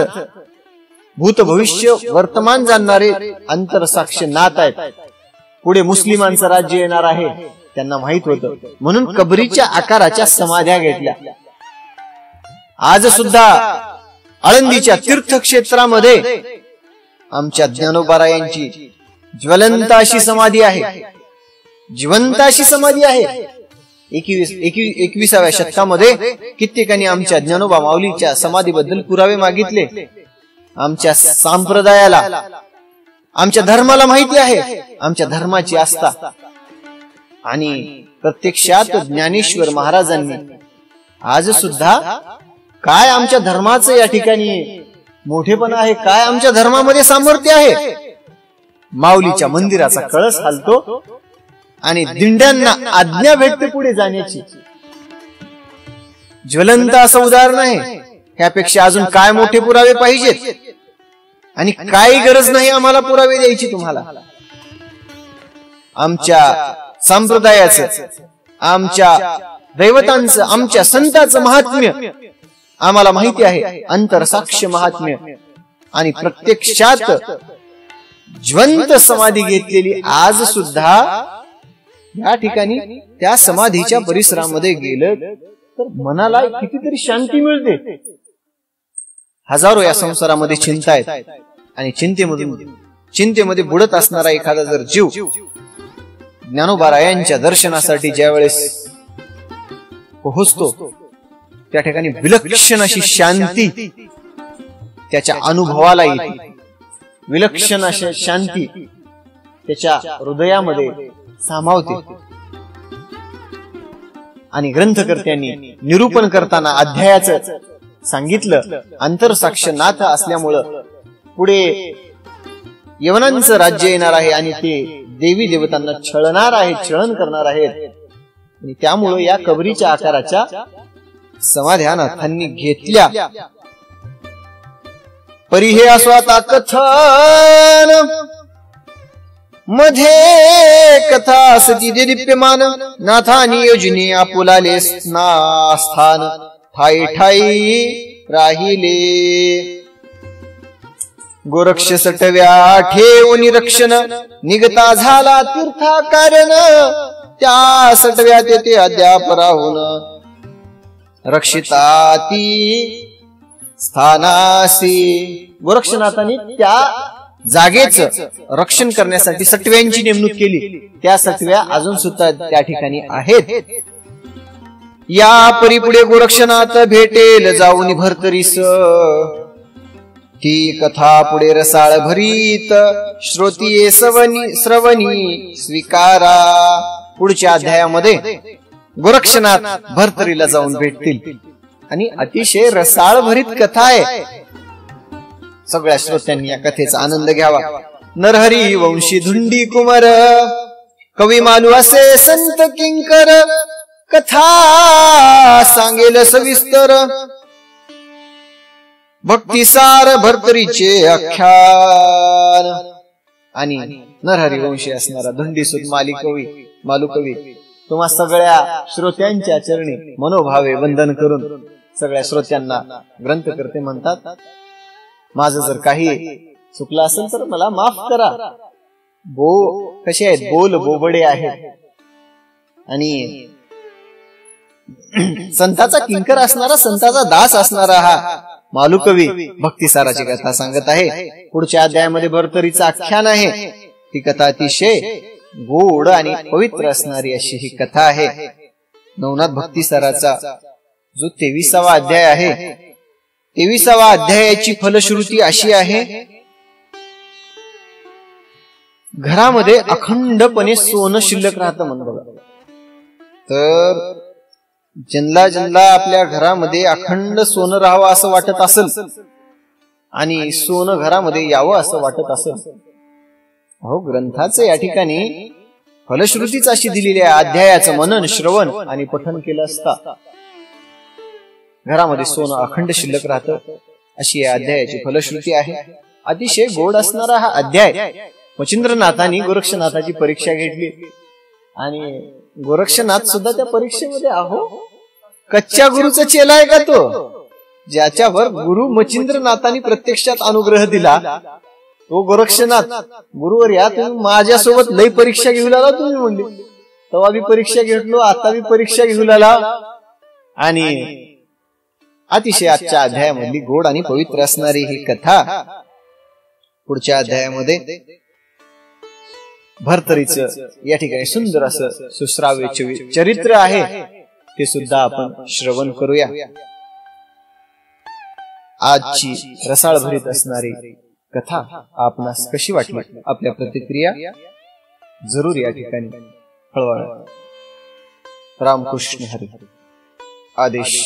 भूत भविष्य वर्तमान जाणणारे अंतरसाक्षनाथ आहेत. पुढे मुस्लिमांचं राज्य येणार आहे, त्यांना माहित होतं म्हणून कबरीच्या आकाराच्या समाध्या घेतल्या. आज सुद्धा आळंदीच्या तीर्थक्षेत्रामध्ये आमच्या ज्ञानोबारायांची ज्वलंत अशी समाधी आहे, जिवंत अशी समाधी आहे. 21व्या शतकामध्ये कित्येकांनी आमच्या ज्ञानोबा माऊलीच्या समाधीबद्दल पुरावे मागितले. आमच्या संप्रदायाला, आमच्या धर्माला माहिती आहे, आमच्या धर्माची आस्था. आणि प्रत्यक्षात ज्ञानेश्वर महाराजांनी आज सुद्धा काय आमच्या धर्माचं या ठिकाणी मोठेपणा आहे, काय आमच्या धर्मामध्ये सामर्थ्य आहे. माऊलीच्या मंदिराचा कळस हलतो आणि दिंड्यांना आज्ञा भेटते पुढे जाण्याची. ज्वलंत असं उदाहरण आहे. त्यापेक्षा अजून काय मोठे पुरावे पाहिजेत आणि काही गरज नाही आम्हाला पुरावे द्यायची तुम्हाला. आमच्या संप्रदायाचं, आमच्या दैवतांचं, आमच्या संतांचं महात्म्य आम्हाला माहिती आहे, अंतरसाक्ष महात्म्य. आणि प्रत्यक्षात ज्वंत समाधी घेतलेली आज सुद्धा या ठिकाणी त्या समाधीच्या परिसरामध्ये गेलं तर मनाला कितीतरी शांती मिळते. हजारो या संसारामध्ये चिंता आहेत आणि चिंतेमध्ये बुडत असणारा एखादा जर जीव ज्ञानोबारायांच्या दर्शनासाठी ज्या वेळेस पोहोचतो त्या ठिकाणी विलक्षण अशी शांती त्याच्या अनुभवाला येते. विलक्षण अशी शांती त्याच्या हृदयामध्ये सामावते. आणि ग्रंथकर्त्यांनी निरूपण करताना अध्यायाचं सांगितलं, अंतरसाक्षनाथ असल्यामुळं पुढे यवनांचं राज्य येणार आहे आणि ते देवी देवतांना छळणार आहेत, छळन करणार आहेत. आणि त्यामुळं या कबरीच्या आकाराच्या समाध्या नाथांनी घेतल्या. परी हे अस्वाता कथन मध्ये कथा सती दिप्यमान, नाथानी योजने आपुलाले स्थान, ठाई ठाई राहिले. गोरक्ष सटव्या ठेवून रक्षण, निगता झाला तीर्थाकारण, त्या सटव्या तेथे अद्याप राहून, रक्षिताती स्थानासी. गोरक्षनाथांनी त्या जागेच रक्षण करण्यासाठी सटव्यांची नेमणूक केली. त्या सटव्या अजून सुद्धा त्या ठिकाणी आहेत. या परिपुढे गोरक्षनाथ भेटेल जाऊन भरतरीस, ती कथा पुढे रसाळ भरीत श्रोतीये श्रवणी स्वीकारा. पुढच्या अध्यायामध्ये गोरक्षनाथ भर्तरीला जाऊन भेटतील आणि अतिशय रसाळ भरीत कथा आहे. सगळ्या श्रोत्यांनी या कथेचा आनंद घ्यावा. नरहरी वंशी धुंडी कुमार कवी मानू असे संत किंकर कथा सांगेल सविस्तर. भक्तिसार भर्तरीचे आख्यान. आणि नरहरी वंशी असणारा धुंडीसूत मालुकवी तुम्हा सगळ्या श्रोत्यांच्या चरणी मनोभावे वंदन करून सगळ्या श्रोत्यांना ग्रंथकर्ते म्हणतात, माझं जर काही चुकलं असेल तर मला माफ करा. कसे आहेत बोल बोबडे आहेत आणि संताचा किंकर असणारा संताचा दास असणारा हा मालुकवी भक्तिसाराची कथा सांगत आहे. पुढच्या अध्यायामध्ये भर्तरीचं आख्यान आहे. ती कथा अतिशय गोड आणि पवित्र असणारी अशी ही कथा आहे. नवनाथ भक्तिसाराचा जो 23वा अध्याय आहे, 23वा अध्यायाची फलश्रुती अशी आहे, घरामध्ये अखंडपणे सोनं शिल्लक राहतं म्हण बघा. तर ज्यांना आपल्या घरामध्ये अखंड सोनं राहावं असं वाटत असेल आणि सोनं घरामध्ये यावं असं वाटत असेल, अहो ग्रंथाचं या ठिकाणी फलश्रुतीच अशी दिलेली आहे. अध्यायाचं मनन श्रवण आणि पठन केलं असता घरामध्ये सोनं अखंड शिल्लक राहतं अशी या अध्यायाची फलश्रुती आहे. अतिशय गोड असणारा हा अध्याय. मच्छिंद्रनाथांनी गोरक्षनाथाची परीक्षा घेतली आणि गोरक्षनाथ सुद्धा त्या परीक्षेमध्ये अहो कच्च्या गुरुचा चेला आहे का तो, ज्याच्यावर गुरु मच्छिंद्रनाथांनी प्रत्यक्षात अनुग्रह दिला तो गोरक्षनाथ. गुरुवर या तुम्ही माझ्यासोबत लई परीक्षा घेऊ लागला तुम्ही म्हणली, तेव्हा बी परीक्षा घेतलो, आता बी परीक्षा घेऊ लागला. आणि अतिशय आजच्या अध्यायामधली गोड आणि पवित्र असणारी ही कथा पुढच्या अध्यायामध्ये भर्तरीचं या ठिकाणी सुंदर असं सुश्राव्य चरित्र आहे, ते सुद्धा आपण श्रवण करूया. आजची रसाळ भरीत असणारी कथा आपणास कशी वाटली, आपल्या प्रतिक्रिया जरूर या ठिकाणी कळवा. रामकृष्ण हरी. आदेश.